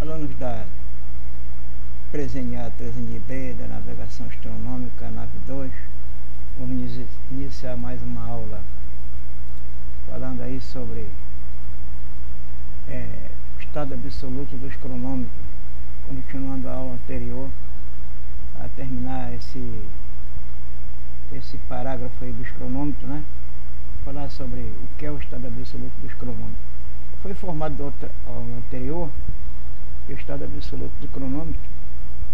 Falando da presenha 3NB, da navegação astronômica, nave 2, vamos iniciar mais uma aula falando aí sobre o estado absoluto dos cronômetros, continuando a aula anterior, a terminar esse parágrafo aí dos cronômetros, né? Falar sobre o que é o estado absoluto dos cronômetros. Foi informado da aula anterior que o estado absoluto do cronômetro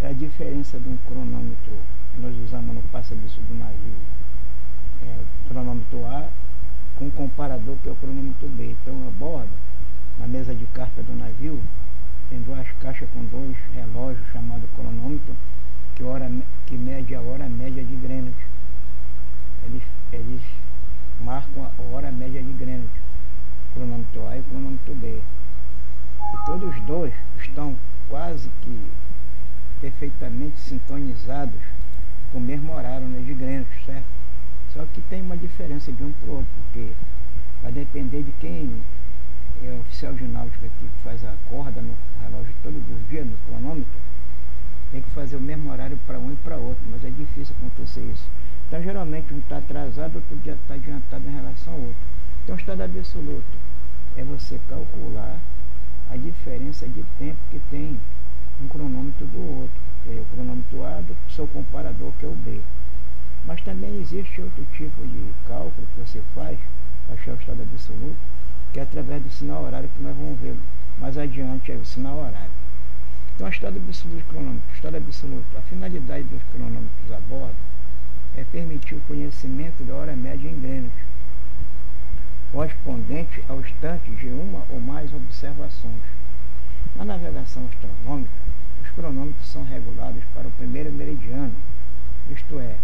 é a diferença de um cronômetro que nós usamos no passo-disso do navio, cronômetro A, com um comparador que é o cronômetro B. Então, a bordo, na mesa de carta do navio, tem duas caixas com dois relógios chamados cronômetro, que mede a hora média de Greenwich. Eles marcam a hora média de Greenwich, cronômetro A e cronômetro B. E todos os dois estão quase que perfeitamente sintonizados com o mesmo horário, né, de Greenwich, certo? Só que tem uma diferença de um para o outro, porque vai depender de quem é o oficial de náutica que faz a corda no relógio todos os dias, no cronômetro. Tem que fazer o mesmo horário para um e para outro, mas é difícil acontecer isso. Então, geralmente, um está atrasado, outro dia está adiantado em relação ao outro. Então, o estado absoluto é você calcular a diferença de tempo que tem um cronômetro do outro, que é o cronômetro A do seu comparador, que é o B. Mas também existe outro tipo de cálculo que você faz para achar o estado absoluto, que é através do sinal horário, que nós vamos ver mais adiante, o sinal horário. Então, o estado absoluto dos cronômetros, estado absoluto, a finalidade dos cronômetros a bordo é permitir o conhecimento da hora média em Greenwich, correspondente ao instante de uma ou mais observações. Na navegação astronômica, os cronômetros são regulados para o primeiro meridiano, isto é,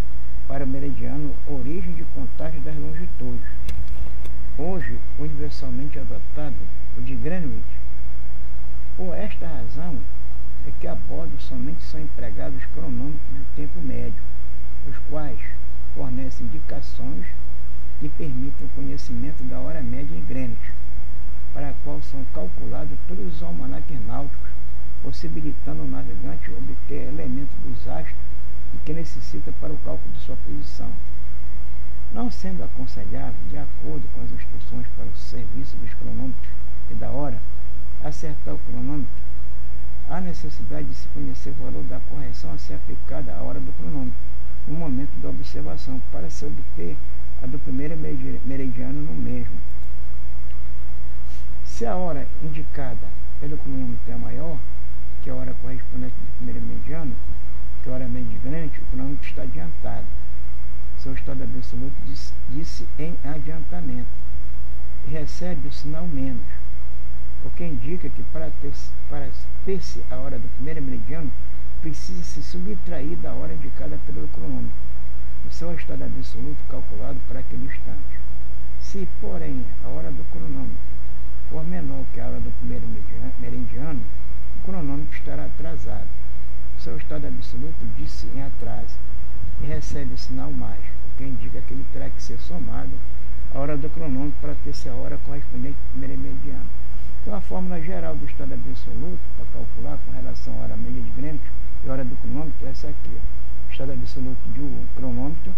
para o meridiano origem de contagem das longitudes. Hoje, universalmente adotado, o de Greenwich. Por esta razão, é que a bordo somente são empregados cronômetros de tempo médio, os quais fornecem indicações que permitem o conhecimento da hora média em Greenwich, para a qual são calculados todos os almanaques náuticos, possibilitando ao navegante obter elementos dos astros e que necessita para o cálculo de sua posição. Não sendo aconselhável, de acordo com as instruções para o serviço dos cronômetros e da hora, acertar o cronômetro, há necessidade de se conhecer o valor da correção a ser aplicada à hora do cronômetro, no momento da observação, para se obter a do primeiro meridiano no mesmo. Se a hora indicada pelo cronômetro é maior que a hora correspondente do primeiro meridiano, que a hora média de Greenwich, o cronômetro está adiantado. Seu estado absoluto disse em adiantamento e recebe o sinal menos, o que indica que para ter-se a hora do primeiro meridiano, precisa se subtrair da hora indicada pelo cronômetro, o seu estado absoluto calculado para aquele instante. Se, porém, a hora do cronômetro for menor que a hora do primeiro meridiano, o cronômetro estará atrasado. O seu estado absoluto disse em atraso e recebe o sinal mais, o que indica que ele terá que ser somado à hora do cronômetro para ter-se a hora correspondente ao primeiro meridiano. Então, a fórmula geral do estado absoluto, para calcular com relação à hora média de Greenwich e hora do cronômetro, é essa aqui. O estado absoluto de um cronômetro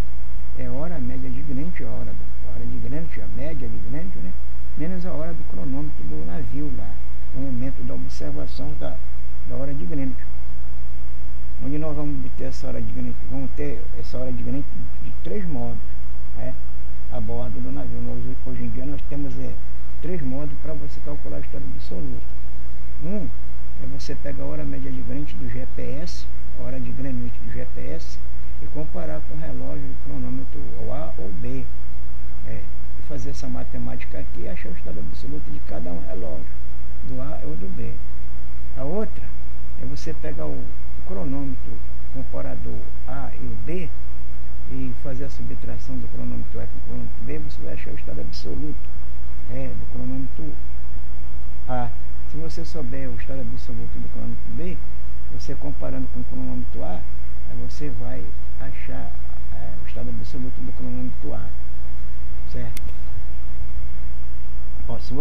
é a hora média de Greenwich, a hora de Greenwich, a média de Greenwich, né? Menos a hora do cronômetro do navio lá, no momento da observação da hora de Greenwich. Onde nós vamos obter essa hora de Greenwich? Vamos ter essa hora de Greenwich de três modos, né, a bordo do navio. Hoje em dia nós temos três modos para você calcular a estado absoluto. Um é você pegar a hora média de Greenwich do GPS, a hora de Greenwich do GPS, e comparar com o relógio do cronômetro A ou B. E fazer essa matemática aqui e achar o estado absoluto de cada um relógio, do A ou do B. A outra é você pegar o cronômetro comparador A e o B e fazer a subtração do cronômetro A com o cronômetro B, você vai achar o estado absoluto do cronômetro A. Se você souber o estado absoluto do cronômetro B, você comparando com o cronômetro A, aí você vai achar o estado absoluto do cronômetro A, certo? Se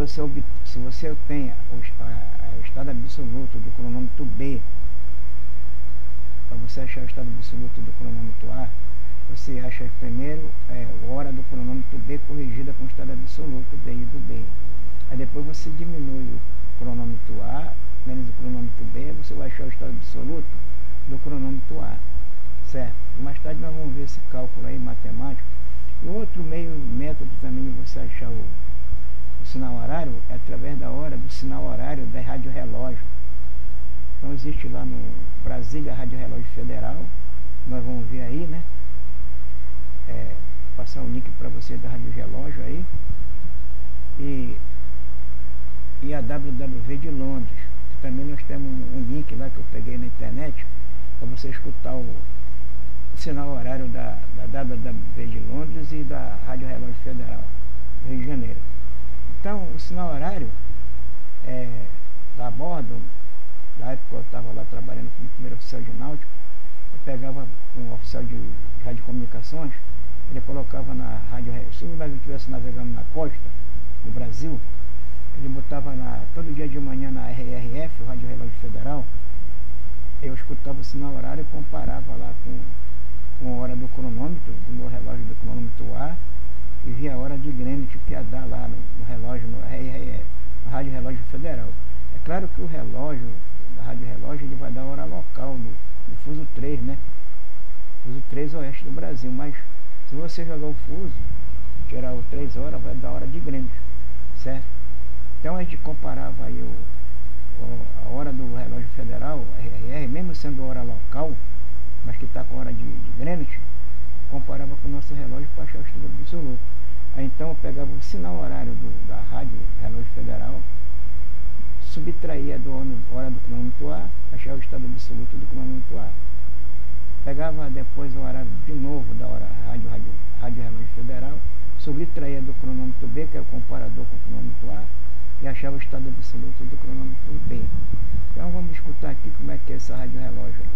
você tem o estado absoluto do cronômetro B. Para você achar o estado absoluto do cronômetro A, você acha primeiro a hora do cronômetro B corrigida com o estado absoluto D e do B. Aí depois você diminui o cronômetro A menos o cronômetro B, você vai achar o estado absoluto do cronômetro A, certo? Mais tarde nós vamos ver esse cálculo aí matemático. E outro método também de você achar o sinal horário é através da hora do sinal horário da rádio relógio. Então existe lá no Brasília Rádio Relógio Federal, nós vamos ver aí, né? Passar um link para você da Rádio Relógio aí. E a WWV de Londres, que também nós temos um link lá que eu peguei na internet para você escutar o sinal horário da WWV de Londres e da Rádio Relógio Federal do Rio de Janeiro. Então o sinal horário da bordo, da época eu estava lá trabalhando como primeiro oficial de náutico, eu pegava um oficial de radiocomunicações, ele colocava na rádio, se o navio estivesse navegando na costa do Brasil, ele botava todo dia de manhã na RRF, o Rádio Relógio Federal, eu escutava o sinal horário e comparava lá com a hora do cronômetro, do meu relógio do cronômetro A, e via a hora de Greenwich que ia dar lá no relógio, no RRF, no Rádio Relógio Federal. É claro que o relógio, da Rádio Relógio, ele vai dar a hora local do fuso 3, né? Fuso 3 oeste do Brasil, mas se você jogar o fuso, tirar o 3 horas, vai dar a hora de Greenwich, certo? Então a gente comparava aí a hora do relógio federal, RRR, mesmo sendo hora local, mas que está com hora de Greenwich, comparava com o nosso relógio para achar o estado absoluto. Aí então eu pegava o sinal horário da rádio Relógio Federal, subtraía da hora do cronômetro A, achava o estado absoluto do cronômetro A. Pegava depois o horário de novo da hora rádio Relógio Federal, subtraía do cronômetro B, que é o comparador com o cronômetro A, e achava o estado absoluto do cronômetro B. Então vamos escutar aqui como é que é essa rádio relógio aí.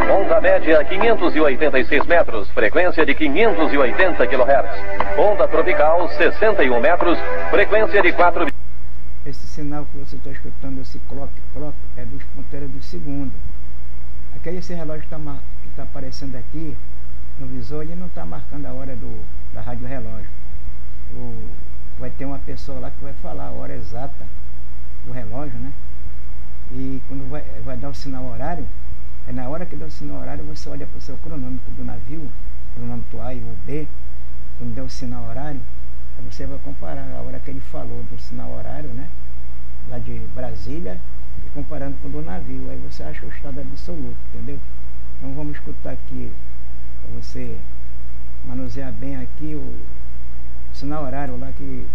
Onda média 586 metros, frequência de 580 kHz. Onda tropical 61 metros, frequência de 4... Esse sinal que você está escutando, esse clock, é dos ponteiros do segundo. Esse relógio que está aparecendo aqui no visor, ele não está marcando a hora da rádio relógio. Vai ter uma pessoa lá que vai falar a hora exata do relógio, né? E quando vai dar o sinal horário, na hora que dá o sinal horário, você olha para o seu cronômetro do navio, cronômetro A e o B, quando der o sinal horário, aí você vai comparar a hora que ele falou do sinal horário, né? Lá de Brasília, e comparando com o do navio, aí você acha o estado absoluto, entendeu? Então vamos escutar aqui, para você manusear bem aqui o sinal horário lá que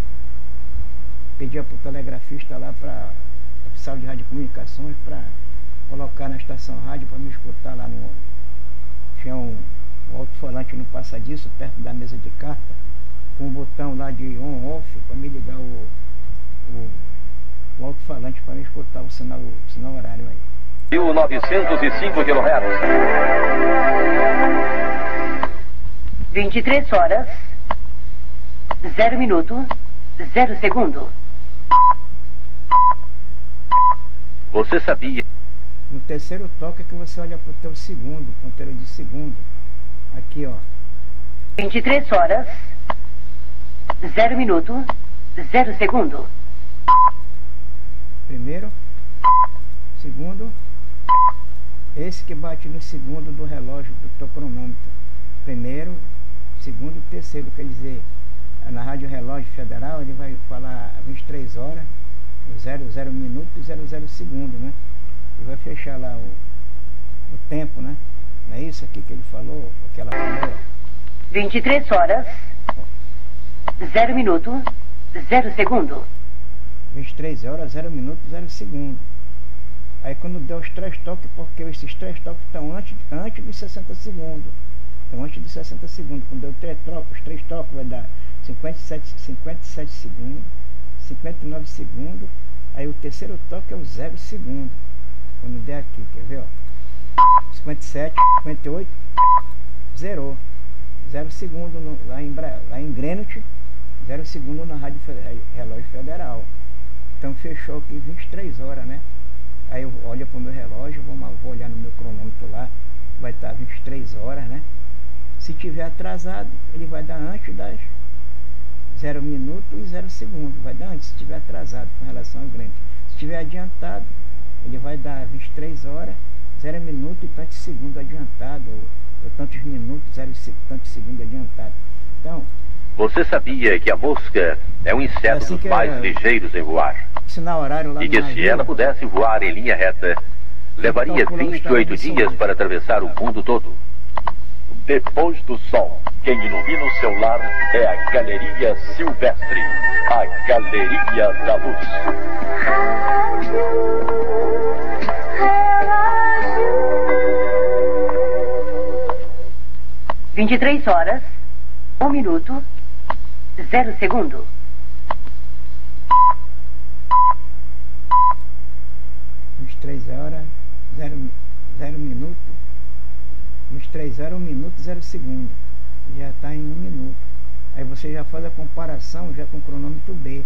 pedia para o telegrafista lá, para oficial de radiocomunicações, para colocar na estação rádio para me escutar lá no... Tinha um alto-falante no passadiço, perto da mesa de carta, com um botão lá de on-off para me ligar o alto-falante para me escutar o sinal horário aí. 1905 kHz. 23 horas, 0 minuto, 0 segundo. Você sabia? No terceiro toque é que você olha para o teu segundo, ponteiro de segundo. Aqui, ó. 23 horas, 0 minuto, 0 segundo. Primeiro, segundo, esse que bate no segundo do relógio do teu cronômetro. Primeiro, segundo e terceiro, quer dizer, na Rádio Relógio Federal ele vai falar 23 horas, 00 minuto e 00 segundo, né? E vai fechar lá o tempo, né? Não é isso aqui que ele falou, o que ela falou? 23 horas, 0 minuto, 0 segundo. 23 horas, 0 minuto, 0 segundo. Aí quando deu os 3 toques, porque esses 3 toques estão antes dos 60 segundos. Então antes de 60 segundos, quando deu os 3 toques, vai dar 57 segundos, 59 segundos. Aí o terceiro toque é o 0 segundo. quando der aqui, quer ver, ó? 57, 58, zerou. 0 segundo lá em Greenwich, 0 segundo na Rádio Relógio Federal. Então fechou aqui 23 horas, né? Aí eu olho para o meu relógio, vou olhar no meu cronômetro lá, vai estar 23 horas, né? Se tiver atrasado, ele vai dar antes das 0 minuto e 0 segundo, vai dar antes, se tiver atrasado com relação ao Greenwich. Se tiver adiantado, ele vai dar 23 horas, 0 minuto e tantos segundos adiantado, ou tantos minutos, tantos segundos adiantado. Então, você sabia que a mosca é um inseto assim dos mais ligeiros em voar? Sinal horário lá E que se ela pudesse voar em linha reta, levaria 28 dias para atravessar o mundo todo. Depois do sol, quem ilumina o seu lar é a Galeria Silvestre, a Galeria da Luz. 23 horas, 1 minuto, 0 segundo. horas, 0 minuto, 23 horas, 1 minuto, 0 segundo. Já está em 1 minuto. Aí você já faz a comparação já com o cronômetro B.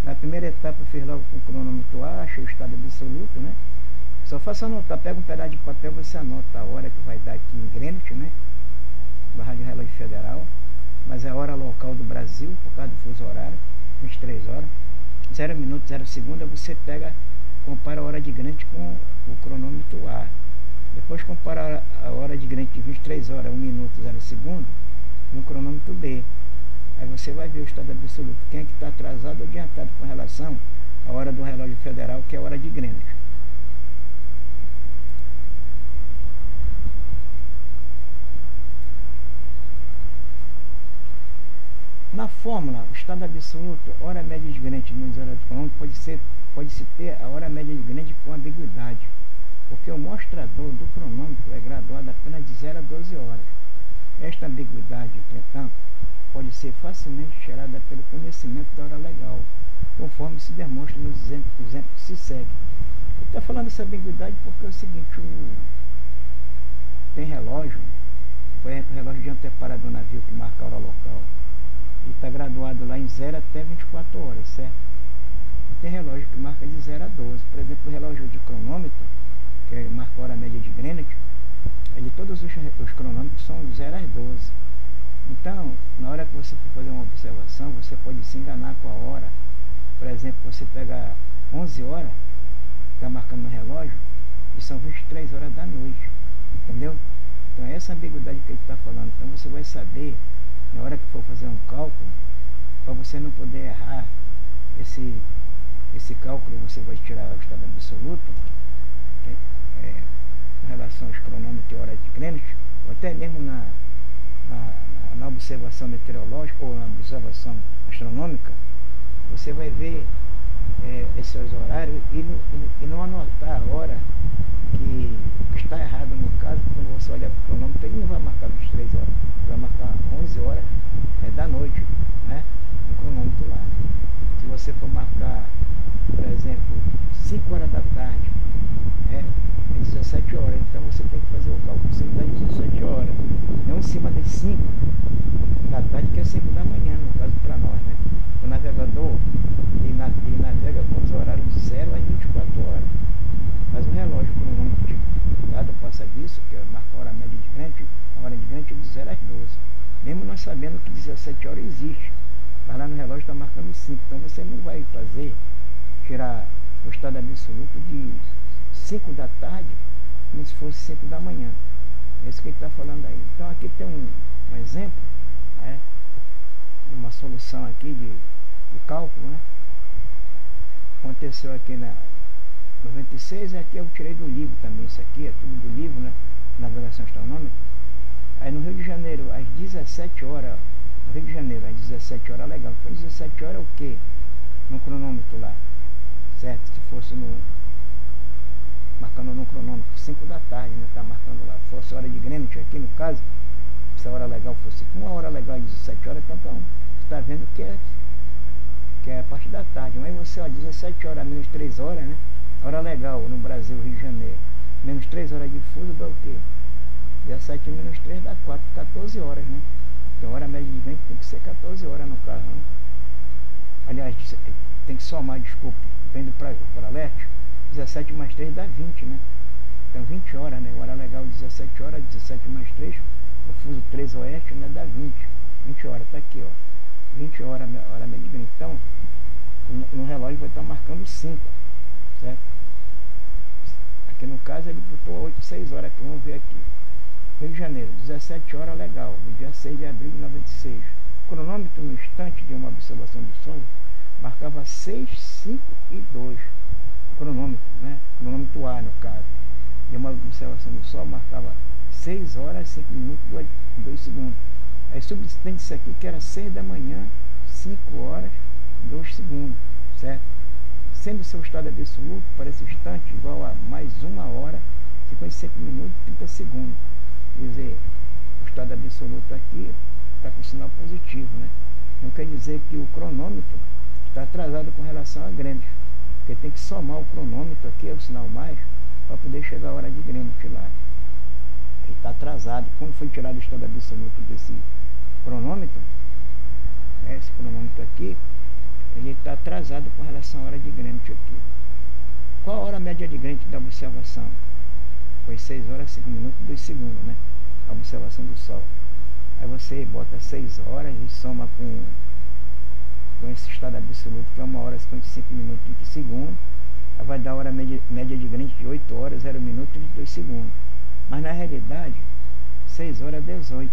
Na primeira etapa eu fiz logo com o cronômetro A, achei o estado absoluto, né? Só faça anotar, pega um pedaço de papel, você anota a hora que vai dar aqui em Greenwich, né? Da Rádio Relógio Federal. Mas é a hora local do Brasil, por causa do fuso horário, 23 horas. 0 minuto, 0 segundo, aí você pega, compara a hora de Greenwich com o cronômetro A. Depois compara a hora de Greenwich de 23 horas, 1 minuto, 0 segundo, no cronômetro B. Aí você vai ver o estado absoluto, quem é que está atrasado ou adiantado com relação à hora do relógio federal, que é a hora de Greenwich. Na fórmula, o estado absoluto, hora média de Greenwich menos hora do cronômetro, pode-se ter a hora média de Greenwich com ambiguidade, porque o mostrador do cronômetro é graduado apenas de 0 a 12 horas. Esta ambiguidade, entretanto, pode ser facilmente tirada pelo conhecimento da hora legal, conforme se demonstra nos exemplos que se seguem. Eu estou falando dessa ambiguidade porque é o seguinte, tem relógio, por exemplo, o relógio de antepara do navio que marca a hora local, e está graduado lá em 0 até 24 horas, certo? E tem relógio que marca de 0 a 12. Por exemplo, o relógio de cronômetro, que marca a hora média de Greenwich, todos os cronômetros são de 0 às 12. Então, na hora que você for fazer uma observação, você pode se enganar com a hora. Por exemplo, você pega 11 horas, está marcando no relógio, e são 23 horas da noite, entendeu? Então é essa ambiguidade que ele está falando. Então você vai saber, na hora que for fazer um cálculo, para você não poder errar esse cálculo, você vai tirar o estado absoluto, com relação aos cronômetros e horas de Greenwich, ou até mesmo na observação meteorológica ou na observação astronômica, você vai ver esses horários e não anotar a hora que está errado. No caso, quando você olha para o cronômetro, ele não vai marcar 23 horas, vai marcar 11 horas da noite, né, no cronômetro lá. Se você for marcar, por exemplo, 5 horas da tarde, é 17 horas, então você tem que fazer o cálculo em cima das 17 horas, não em cima das 5 da tarde, que é 5 da manhã, no caso para nós, né? O navegador, ele navega com os horários de 0 às 24 horas, mas o relógio cronômetro de lado passa disso, que marca a hora média de Greenwich, a hora de Greenwich é de 0 às 12, mesmo nós sabendo que 17 horas existe, mas lá no relógio está marcando 5, então você não vai tirar o estado absoluto de 5 da tarde, como se fosse 5 da manhã. É isso que ele está falando aí. Então aqui tem um exemplo, né, de uma solução aqui de cálculo, né? Aconteceu aqui na 96, aqui eu tirei do livro também, isso aqui é tudo do livro, né? Navegação astronômica. Aí no Rio de Janeiro, às 17 horas, no Rio de Janeiro, às 17 horas, legal. Então 17 horas é o quê? No cronômetro lá, certo? Se fosse marcando no cronômetro, 5 da tarde, né? Tá marcando lá. Se fosse hora de Greenwich aqui no caso, se a hora legal fosse uma hora legal, 17 horas, então você está vendo que é a parte da tarde. Mas você, ó, 17 horas menos 3 horas, né? hora legal no Brasil, Rio de Janeiro, menos 3 horas de fuso dá o quê? 17 menos 3 dá 4, 14 horas, né? Então hora média de grande tem que ser 14 horas no carro, né? Aliás, tem que somar, desculpa, vendo para leste, 17 mais 3 dá 20, né? Então 20 horas, né? Hora legal 17 horas, 17 mais 3, o fuso 3 oeste, né? Dá 20 horas, tá aqui, ó. 20 horas, hora média de grande. Então, no relógio vai estar marcando 5, certo? Aqui no caso ele botou 8, 6 horas, aqui, vamos ver aqui. Rio de Janeiro, 17 horas legal, no dia 6 de abril de 96. O cronômetro no instante de uma observação do Sol marcava 6, 5 e 2. O cronômetro, né? Cronômetro A no caso. De uma observação do Sol marcava 6 horas, 5 minutos e 2 segundos. Aí subtende isso aqui que era 6 da manhã, 5 horas e 2 segundos, certo? Sendo seu estado absoluto para esse instante igual a mais 1 hora, 55 minutos e 30 segundos. Quer dizer, o estado absoluto aqui está com sinal positivo, né? Não quer dizer que o cronômetro está atrasado com relação a Greenwich, porque tem que somar o cronômetro aqui, o sinal mais, para poder chegar a hora de Greenwich lá. Ele está atrasado. Quando foi tirado o estado absoluto desse cronômetro, né, esse cronômetro aqui, ele está atrasado com relação à hora de Greenwich aqui. Qual a hora média de Greenwich da observação? Foi 6 horas, 5 minutos e 2 segundos, né? A observação do Sol. Aí você bota 6 horas e soma com esse estado absoluto, que é 1 hora, 55 minutos e 30 segundos. Aí vai dar a hora média de Greenwich de 8 horas, 0 minutos e 32 segundos. Mas na realidade, 6 horas é 18.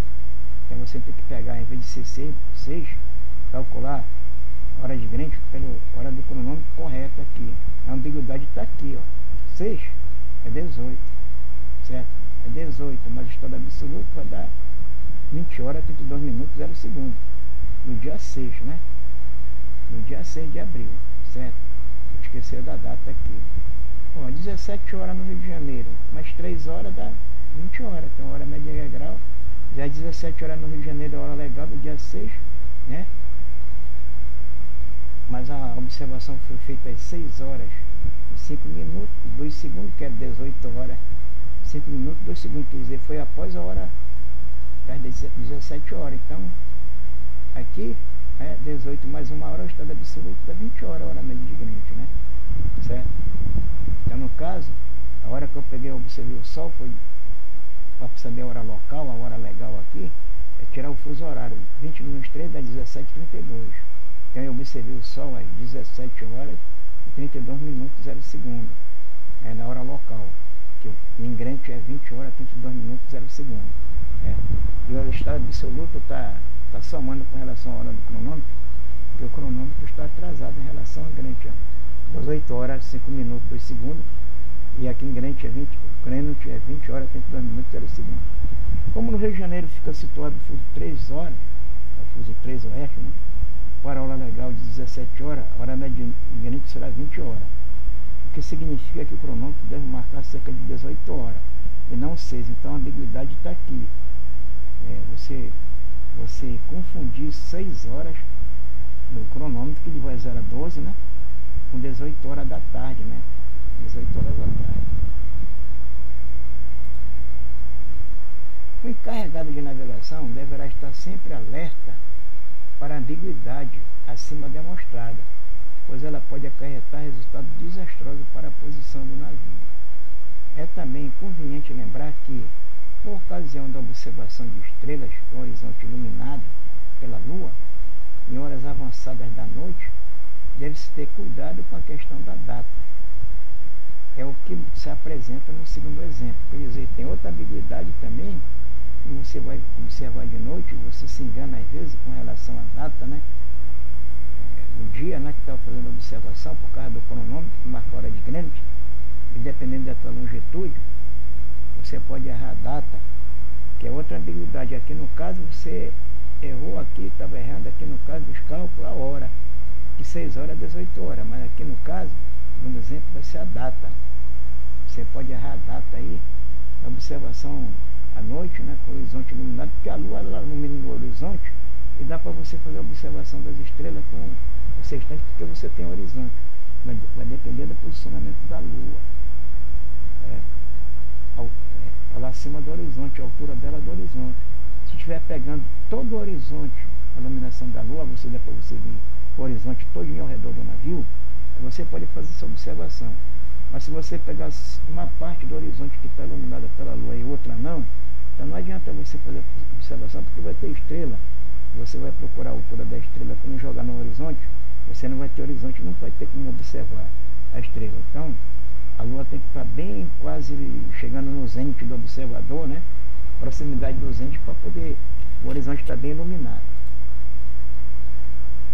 Então você tem que pegar, em vez de ser 6, calcular a hora de Greenwich pela hora do cronômetro correta aqui. A ambiguidade está aqui, ó. 6 é 18, certo? É 18, mas o estado absoluto vai dar 20 horas, 32 minutos, 0 segundos. No dia 6, né? No dia 6 de abril, certo? Vou esquecer da data aqui. Bom, 17 horas no Rio de Janeiro, mais 3 horas dá 20 horas. Então, hora média grau. Já 17 horas no Rio de Janeiro, hora legal do dia 6, né? Mas a observação foi feita às 6 horas e 5 minutos e 2 segundos, que era 18 horas, 5 minutos e 2 segundos, quer dizer, foi após a hora das 17 horas. Então, aqui, 18 mais 1 hora, o estado absoluto dá 20 horas, a hora média de Greenwich, né? Certo? Então, no caso, a hora que eu peguei e observei o Sol foi, para saber a hora local, a hora legal aqui, é tirar o fuso horário. 20 menos 3 dá 17h32. Então eu observei o Sol às 17 horas e 32 minutos e 0 segundos. É na hora local. Que em Greenwich é 20 horas, 32 minutos e 0 segundos. E o estado absoluto está somando com relação à hora do cronômetro, porque o cronômetro está atrasado em relação a Greenwich. 18 horas, 5 minutos, 2 segundos. E aqui em Greenwich é 20 horas, 32 minutos e 0 segundos. Como no Rio de Janeiro fica situado o fuso 3 horas, o fuso 3 oeste, né? Para a hora legal de 17 horas, a hora média de Greenwich será 20 horas. O que significa que o cronômetro deve marcar cerca de 18 horas, e não 6. Então a ambiguidade está aqui. Você confundir 6 horas no cronômetro, que ele vai 0 a 12, né? Com 18 horas da tarde, né? 18 horas da tarde. O encarregado de navegação deverá estar sempre alerta para a ambiguidade acima demonstrada, pois ela pode acarretar resultados desastrosos para a posição do navio. É também conveniente lembrar que, por ocasião da observação de estrelas com o horizonte iluminado pela Lua, em horas avançadas da noite, deve-se ter cuidado com a questão da data. É o que se apresenta no segundo exemplo. Quer dizer, tem outra ambiguidade também, e você vai observar de noite, você se engana às vezes com relação à data, né? No dia, né, que estava fazendo a observação, por causa do cronômetro, que marca a hora de Greenwich, e dependendo da tua longitude, você pode errar a data, que é outra ambiguidade. Aqui no caso, você errou aqui, estava errando aqui no caso dos cálculos, a hora, que 6 horas é 18 horas, mas aqui no caso, segundo exemplo, vai ser a data. Você pode errar a data aí, a observação à noite, né, com o horizonte iluminado, porque a Lua ela ilumina o horizonte e dá para você fazer a observação das estrelas com o sextante, porque você tem o horizonte. vai depender do posicionamento da Lua. Ela acima do horizonte, a altura dela do horizonte. Se estiver pegando todo o horizonte, a iluminação da Lua, depois você vê o horizonte todo ao redor do navio, você pode fazer essa observação. Mas se você pegar uma parte do horizonte que está iluminada pela Lua e outra não, então não adianta você fazer a observação, porque vai ter estrela. Você vai procurar a altura da estrela quando jogar no horizonte, você não vai ter horizonte, não vai ter como observar a estrela. Então, a Lua tem que estar bem quase chegando no zênite do observador, né? Proximidade do zênite para poder o horizonte estar bem iluminado.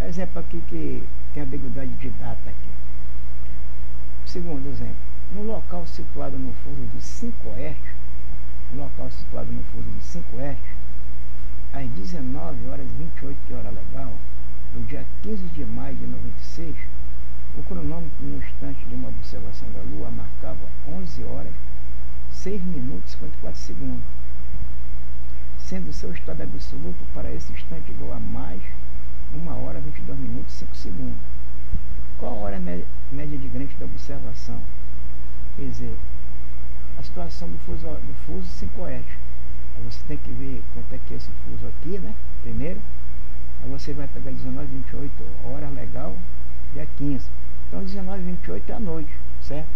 Exemplo aqui que tem ambiguidade de data aqui. Segundo exemplo, no local situado no fuso de 5 oeste, às 19h28 de hora legal, do dia 15 de maio de 96, o cronômetro no instante de uma observação da Lua marcava 11 horas, 6 minutos e 54 segundos, sendo seu estado absoluto para esse instante igual a mais 1 hora, 22 minutos e 5 segundos. Qual a hora média de grande da observação? Quer dizer, a situação do fuso 5 oeste. Aí você tem que ver quanto é que é esse fuso aqui, né? Primeiro. Aí você vai pegar 19h28 horas legal, dia 15. Então 19h28 é a noite, certo?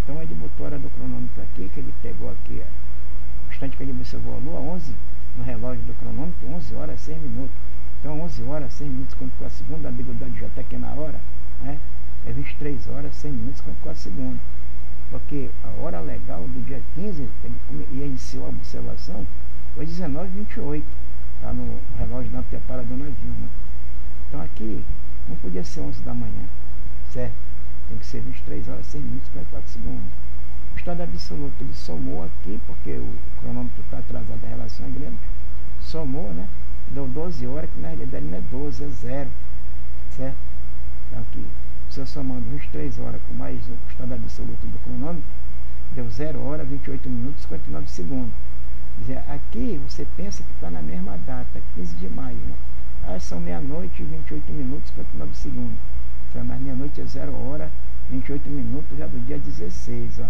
Então ele botou a hora do cronômetro aqui, que ele pegou aqui, o instante que ele observou a Lua, 11 no relógio do cronômetro, 11 horas 6 minutos. Então 11 horas 6 minutos, quando for a segunda ambiguidade já está aqui na hora, né? É 23 horas 6 minutos e 54 segundos. Porque a hora legal do dia 15, ele iniciou a observação, foi 19h28, tá no relógio da antepara do navio, né? Então aqui não podia ser 11 da manhã, certo? Tem que ser 23 horas 6 minutos e 54 segundos. O estado absoluto ele somou aqui, porque o cronômetro está atrasado em relação a Grêmio, somou, né? Deu 12 horas, que na realidade não é 12, é 0, certo? Então aqui, você somando 23 horas com mais o estado absoluto do cronômetro, deu 0 hora, 28 minutos e 59 segundos. Quer dizer, aqui você pensa que está na mesma data, 15 de maio, né? Ah, são meia-noite e 28 minutos e 59 segundos. Mas meia-noite é 0 hora, 28 minutos já do dia 16, ó.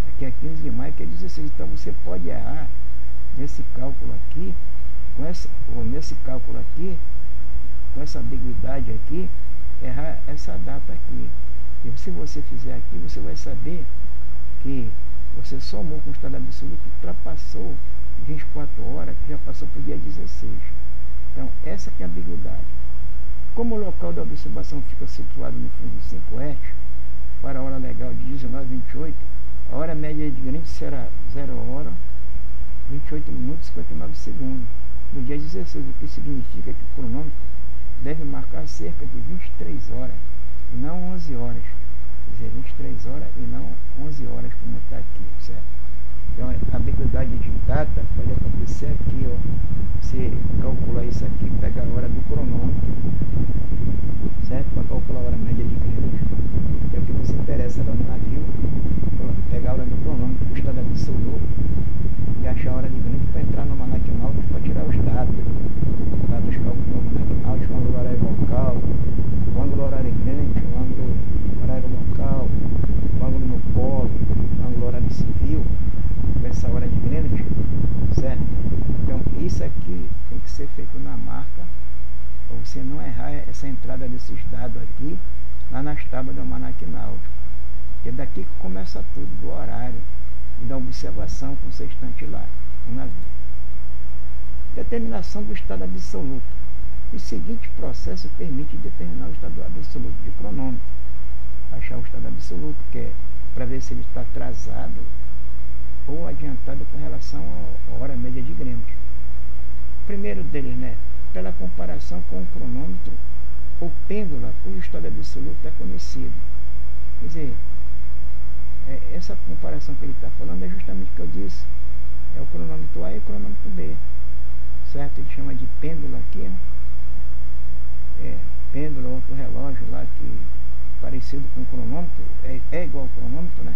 Aqui é 15 de maio, que é 16. Então você pode errar nesse cálculo aqui, nesse cálculo aqui, com essa ambiguidade aqui, errar essa data aqui. E se você fizer aqui, você vai saber que você somou com o estado absoluto, ultrapassou 24 horas, que já passou para o dia 16. Então, essa que é a ambiguidade. Como o local da observação fica situado no fundo 5 oeste, para a hora legal de 19h28, a hora média de Greenwich será 0 hora, 28 minutos e 59 segundos, no dia 16, o que significa que o cronômetro deve marcar cerca de 23 horas, e não 11 horas. Quer dizer, 23 horas e não 11 horas, como está aqui, certo? Então, a ambiguidade de data pode acontecer aqui, ó. Você calcular isso aqui, pegar a hora do cronômetro, certo? Para calcular a hora média de Greenwich, que é o que nos interessa lá no navio. Pegar a hora do cronômetro, o estado absoluto, e achar a hora de Greenwich para entrar no almanaque náutico para tirar os dados cálculos do almanaque náutico, o ângulo horário local, o ângulo horário Greenwich, o ângulo horário local, o ângulo no polo, o ângulo horário civil, essa hora de Greenwich, certo? Então isso aqui tem que ser feito na marca, para você não errar essa entrada desses dados aqui lá nas tábuas do almanaque náutico, que é daqui que começa tudo, do horário e da observação com o sextante lá no navio. Determinação do estado absoluto. O seguinte processo permite determinar o estado absoluto de cronômetro. Achar o estado absoluto, que é para ver se ele está atrasado ou adiantado com relação à hora média de Greenwich. O primeiro deles, né, pela comparação com o cronômetro ou pêndula, cujo estado absoluto é conhecido. Quer dizer, essa comparação que ele está falando é justamente o que eu disse. É o cronômetro A e o cronômetro B. Certo? Ele chama de pêndula aqui, né? Pêndula, outro relógio lá que parecido com o cronômetro, é igual ao cronômetro, né?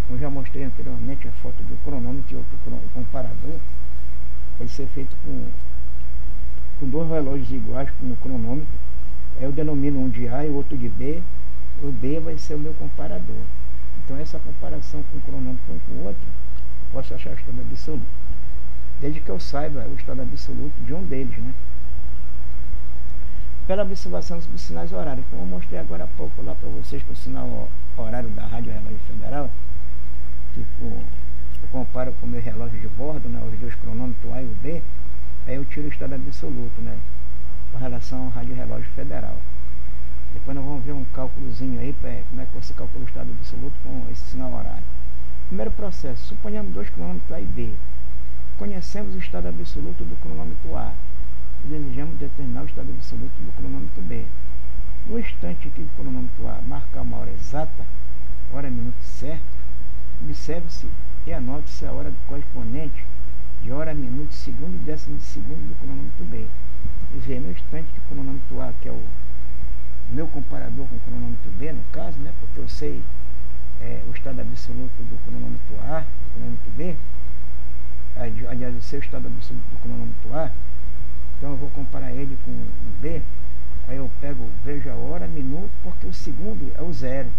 Eu já mostrei anteriormente a foto do cronômetro e outro comparador. Pode ser feito com dois relógios iguais como o cronômetro. Eu denomino um de A e o outro de B. o B vai ser o meu comparador. Então essa comparação com o cronômetro um com o outro, eu posso achar o estado absoluto, desde que eu saiba o estado absoluto de um deles, né? Pela observação dos sinais horários, como eu mostrei agora há pouco lá para vocês com o sinal horário da Rádio Relógio Federal, que eu comparo com o meu relógio de bordo, né, os dois cronômetros A e o B, aí eu tiro o estado absoluto, né, com relação ao Rádio Relógio Federal. Depois nós vamos ver um cálculozinho aí, como é que você calcula o estado absoluto com esse sinal horário. Primeiro processo, suponhamos dois cronômetros A e B. Conhecemos o estado absoluto do cronômetro A e desejamos determinar o estado absoluto do cronômetro B. No instante que o cronômetro A marcar uma hora exata, hora e minuto certo, observe-se e anote-se a hora correspondente de hora, minuto, segundo e décimo de segundo do cronômetro B. E ver no instante que o cronômetro A, que é o meu comparador com o cronômetro B, no caso, né, porque eu sei o estado absoluto do cronômetro A, do cronômetro B, aliás, eu sei o estado absoluto do cronômetro A, então eu vou comparar ele com o B, aí eu vejo a hora, minuto, porque o segundo é o zero.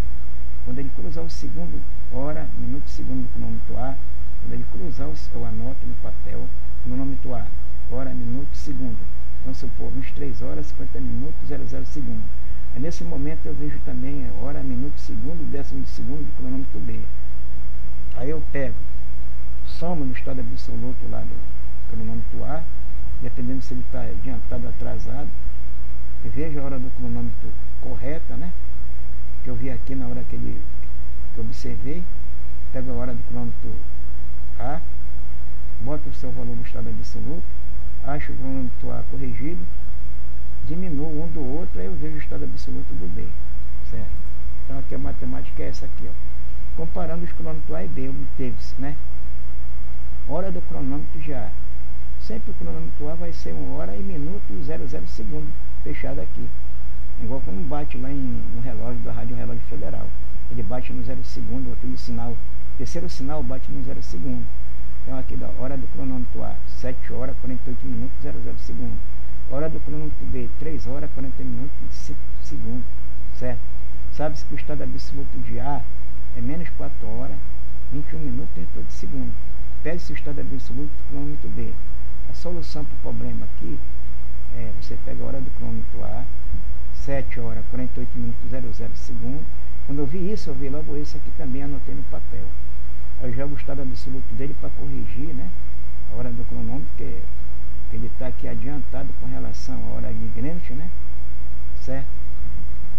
Quando ele cruzar o segundo, hora, minuto, segundo do cronômetro A, quando ele cruzar, eu anoto no papel cronômetro A, hora, minuto, segundo. Vamos supor, 23 horas, 50 minutos, 00 segundo. Aí nesse momento eu vejo também hora, minuto, segundo, décimo de segundo do cronômetro B. Aí eu somo no estado absoluto lá do cronômetro A, dependendo se ele está adiantado ou atrasado, e vejo a hora do cronômetro correta, né? Que eu vi aqui na hora que eu observei, pego a hora do cronômetro A, boto o seu valor do estado absoluto, acho o cronômetro A corrigido, diminuo um do outro, aí eu vejo o estado absoluto do B, certo? Então aqui a matemática é essa aqui, ó. Comparando os cronômetros A e B, obteve-se, né? Hora do cronômetro de A. Sempre o cronômetro A vai ser 1 hora e minuto e 00 segundo, fechado aqui. Igual quando bate lá no relógio da Rádio Relógio Federal. Ele bate no 0 segundo, aquele sinal, terceiro sinal bate no 0 segundo. Então aqui da hora do cronômetro A, 7 horas, 48 minutos, 00 segundo. Hora do cronômetro B, 3 horas, 40 minutos e 5 segundos, certo? Sabe-se que o estado absoluto de A é menos 4 horas, 21 minutos e 38 segundos. Pede-se o estado absoluto do cronômetro B. A solução para o problema aqui você pega a hora do cronômetro A, 7 horas, 48 minutos, 00 segundos. Quando eu vi isso, eu vi logo esse aqui também, anotei no papel. Aí eu jogo o estado absoluto dele para corrigir, né? A hora do cronômetro, que ele está aqui adiantado com relação à hora de Greenwich, né? Certo?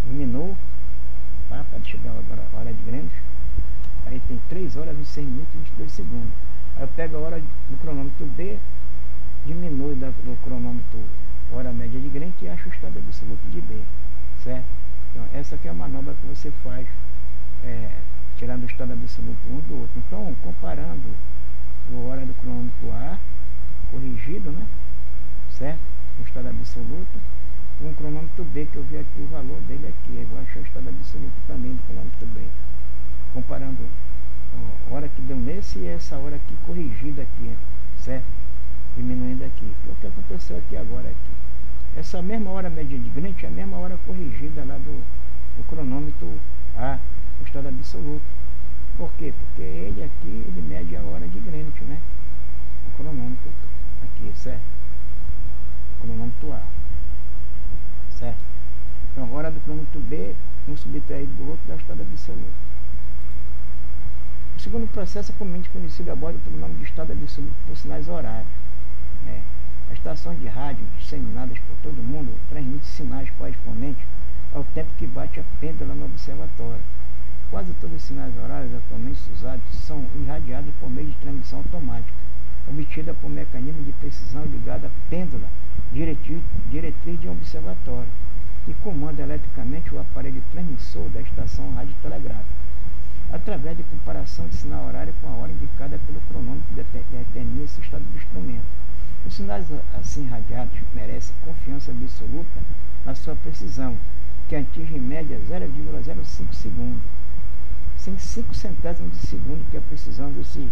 Diminuo, tá? Para chegar agora a hora de Greenwich. Aí tem 3 horas, 26 minutos e 22 segundos. Aí eu pego a hora do cronômetro B, diminui do cronômetro hora média de Greenwich e acho o estado absoluto de B, certo? Então essa aqui é a manobra que você faz tirando o estado absoluto um do outro. Então comparando a hora do cronômetro A corrigido, né, certo? O estado absoluto com o cronômetro B, que eu vi aqui o valor dele aqui, eu achei o estado absoluto também do cronômetro B, comparando a hora que deu nesse e essa hora aqui corrigida aqui, certo? Diminuindo aqui. O que aconteceu aqui agora aqui? Essa mesma hora média de Greenwich é a mesma hora corrigida lá do cronômetro A, o estado absoluto. Por quê? Porque ele mede a hora de Greenwich, né? O cronômetro aqui, certo? O cronômetro A, certo? Então a hora do cronômetro B, um subtraído do outro, dá o estado absoluto. O segundo processo é comumente conhecido a bordo pelo nome de estado absoluto por sinais horários. As estações de rádio disseminadas por todo mundo transmitem sinais correspondentes ao tempo que bate a pêndula no observatório. Quase todos os sinais horários atualmente usados são irradiados por meio de transmissão automática, obtida por mecanismo de precisão ligado à pêndula diretriz de um observatório, e comanda eletricamente o aparelho transmissor da estação radiotelegráfica. Através de comparação de sinal horário com a hora indicada pelo cronômetro, determina esse estado do instrumento. Os sinais assim radiados merecem confiança absoluta na sua precisão, que atinge em média 0,05 segundos. Sem 5 centésimos de segundo, que é a precisão desses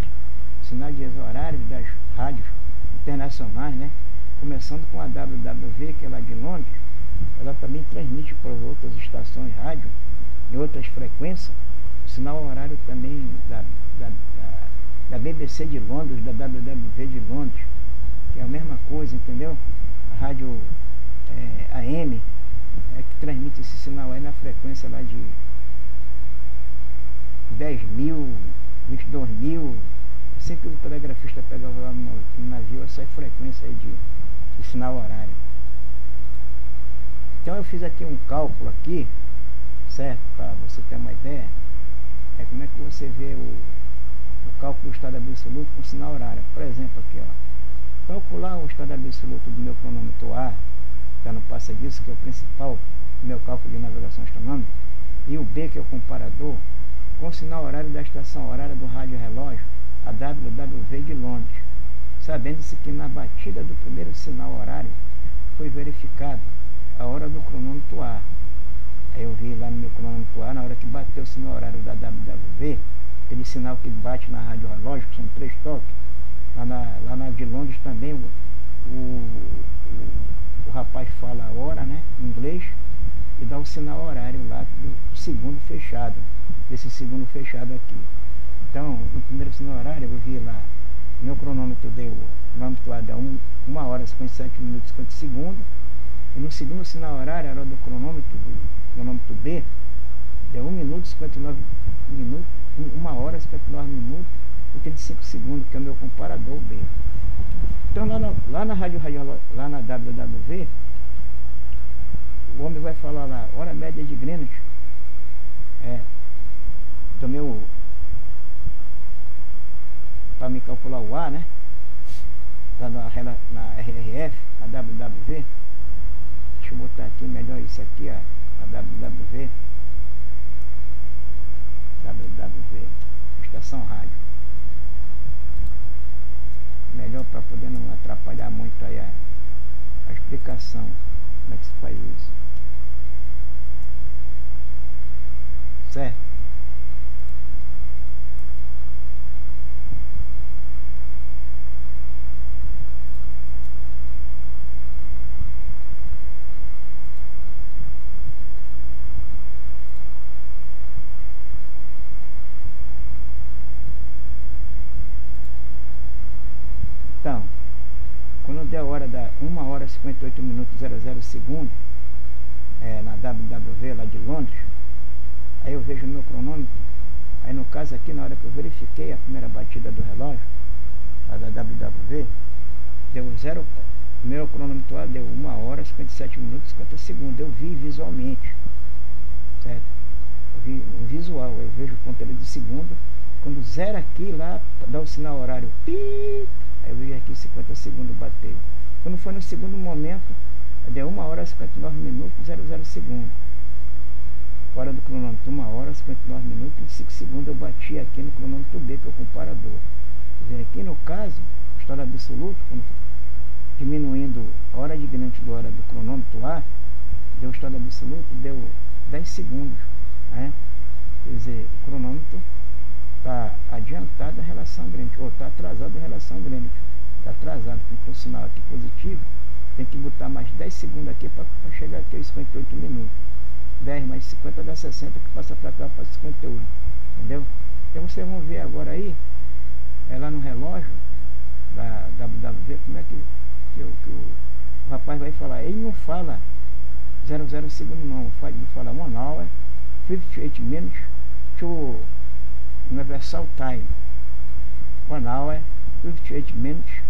sinais horários das rádios internacionais, né? Começando com a WWV, que é lá de Londres, ela também transmite para outras estações rádio em outras frequências, o sinal horário também da BBC de Londres, da WWV de Londres, que é a mesma coisa, entendeu? A rádio AM que transmite esse sinal aí na frequência lá de 10.000, 22.000, assim que o telegrafista pegava lá no navio, essa frequência aí de sinal horário. Então eu fiz aqui um cálculo aqui, certo? Para você ter uma ideia, como é que você vê o cálculo do estado absoluto com sinal horário. Por exemplo, aqui, ó, calcular o estado absoluto do meu cronômetro A, já não passa disso, que é o principal do meu cálculo de navegação astronômica, e o B, que é o comparador, com o sinal horário da estação horária do rádio relógio, a WWV de Londres, sabendo-se que na batida do primeiro sinal horário foi verificado a hora do cronômetro A. Aí eu vi lá no meu cronômetro A, na hora que bateu o sinal horário da WWV, aquele sinal que bate na rádio relógio, que são 3 toques, lá na de Londres também, o rapaz fala a hora, né, em inglês, e dá o sinal horário lá do segundo fechado, desse segundo fechado aqui. Então, no primeiro sinal horário, eu vi lá, meu cronômetro deu, o cronômetro A deu 1 hora, 57 minutos e 50 segundos, e no segundo sinal horário, a hora do cronômetro B, deu 1 minuto, 59 minutos, 1 hora, 59 minutos e 35 segundos, que é o meu comparador B. Então, lá na rádio, lá na WWV, o homem vai falar lá, hora média de Greenwich, do meu, para me calcular o A, né, lá na RRF, na WWV, deixa eu botar aqui melhor isso aqui, a WWV, estação rádio, melhor para poder não atrapalhar muito aí a explicação, como é que se faz isso, certo? Então, quando der a hora da 1 hora e 58 minutos 00 segundos, na WWV lá de Londres, aí eu vejo o meu cronômetro, aí no caso aqui, na hora que eu verifiquei a primeira batida do relógio, lá da WWV, deu 0, o meu cronômetro lá deu 1 hora e 57 minutos e 50 segundos, eu vi visualmente, certo? Eu vi no visual, eu vejo o ponteiro de segundo, quando zera aqui, lá, dá o sinal horário, pi, aí eu vi aqui 50 segundos bateu. Quando foi no segundo momento, deu 1 hora e 59 minutos e 00 segundos. Hora do cronômetro, 1 hora e 59 minutos e 5 segundos eu bati aqui no cronômetro B, que é o comparador. Quer dizer, aqui no caso, o estado absoluto, quando diminuindo a hora de Greenwich do hora do cronômetro A, deu o estado absoluto, deu 10 segundos. Né? Quer dizer, o cronômetro está adiantado em relação a Greenwich, ou está atrasado em relação a Greenwich. Está atrasado, com o sinal aqui positivo, tem que botar mais 10 segundos aqui para chegar aqui aos 58 minutos. 10 mais 50 dá 60, que passa para cá para 58. Entendeu? Então vocês vão ver agora aí, lá no relógio da WWV, como é que o rapaz vai falar. Ele não fala 00 segundos não, ele fala 1 hour, 58 minutes to Universal Time. 1 hour, 58 minutes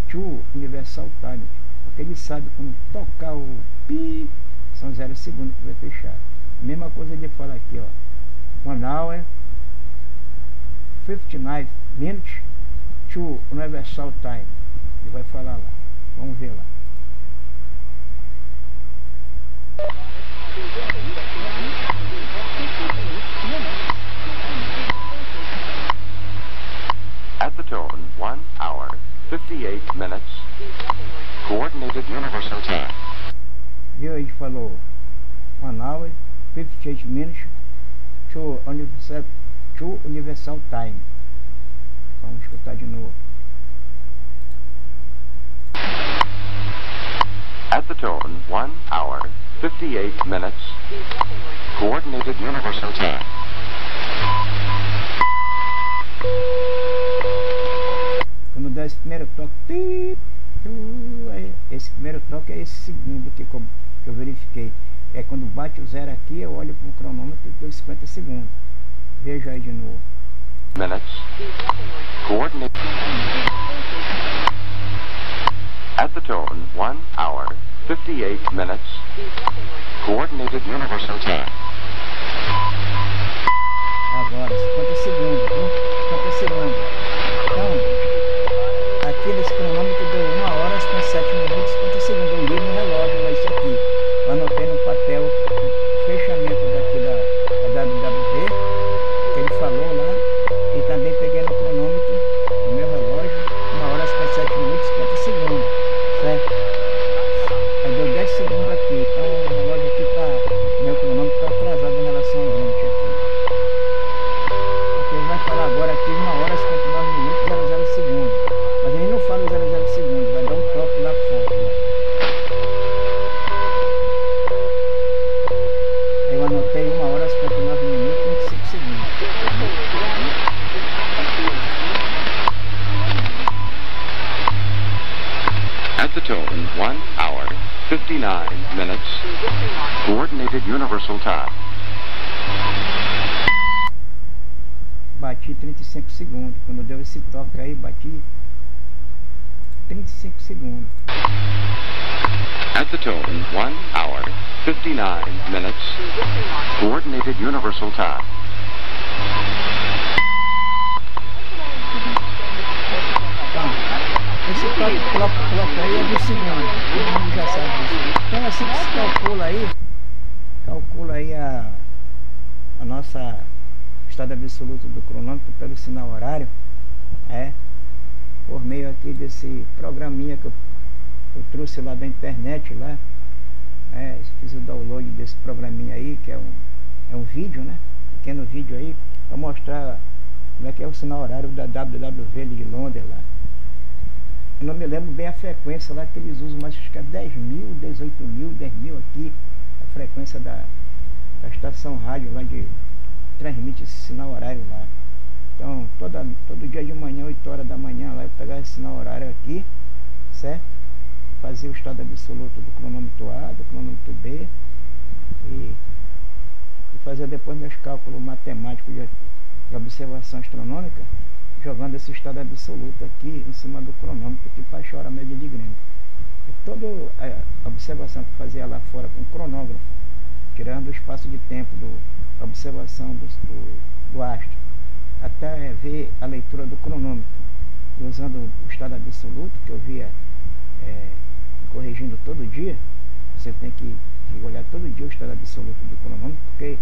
to Universal Time. Porque ele sabe quando tocar o pi, são 0 segundos que vai fechar. A mesma coisa ele fala aqui, ó. 1 hour, 59 minutes to Universal Time. Ele vai falar lá. Vamos ver lá. At the tone, 1 hour, 58 minutes, coordinated universal time. Viu? Ele falou 1 hour, 58 minutes to universal time. Vamos escutar de novo. At the tone, 1 hour, 58 minutes, Coordinated Universal Time. Quando dá esse primeiro toque, esse primeiro toque é esse segundo que eu verifiquei. É quando bate o zero aqui, eu olho para o cronômetro e deu 50 segundos. Veja aí de novo. Minutes. Coordinated. At the tone, 1 hour, 58 minutes. Coordinated Universal Time. Agora, 50 segundos, viu? 50 segundos. Então, aqui nesse cronômetro deu 1 hora, 57 minutos, 50 segundos. Eu li no relógio lá isso aqui. Eu anotei no papel o fechamento daqui da WWV, que ele falou lá, e também peguei no cronômetro, no meu relógio, 1 hora, 57 minutos, 50 segundos, certo? Aí deu 10 segundos aqui, então o relógio aqui tá, meu cronômetro está atrasado em relação ao Greenwich aqui. Porque ele vai falar agora aqui 1 hora, 59 minutos, 00 segundos. Mas ele não fala 00 segundos, vai dar um toque lá fora. Aí eu anotei 1 hora, 59 minutos, 25 segundos. At the tone, 1 hour, 59 minutes. Coordinated Universal Time. Bati 35 segundos. Quando deu esse toque aí, bati 35 segundos. At the tone, 1 hour, 59 minutes. Coordinated Universal Time. Então, esse toque coloca aí é do segundo. Todo mundo já sabe disso. Então assim que se calcula aí a nossa estado absoluto do cronômetro pelo sinal horário, por meio aqui desse programinha que eu trouxe lá da internet lá, fiz o download desse programinha aí, que é um vídeo, né, pequeno vídeo aí, para mostrar como é que é o sinal horário da WWV de Londres lá. Eu não me lembro bem a frequência lá que eles usam, mas acho que é 10.000, 18.000, 10.000 aqui, a frequência da estação rádio lá de transmite esse sinal horário lá. Então todo dia de manhã, 8 horas da manhã lá, eu pegava esse sinal horário aqui, certo? Fazia o estado absoluto do cronômetro A, do cronômetro B e fazia depois meus cálculos matemáticos de observação astronômica, jogando esse estado absoluto aqui em cima do cronômetro aqui para achar a hora média de Greenwich. E toda a observação que fazia lá fora com o cronógrafo, tirando o espaço de tempo da observação do astro, até ver a leitura do cronômetro, usando o estado absoluto, que eu via corrigindo todo dia. Você tem que olhar todo dia o estado absoluto do cronômetro, porque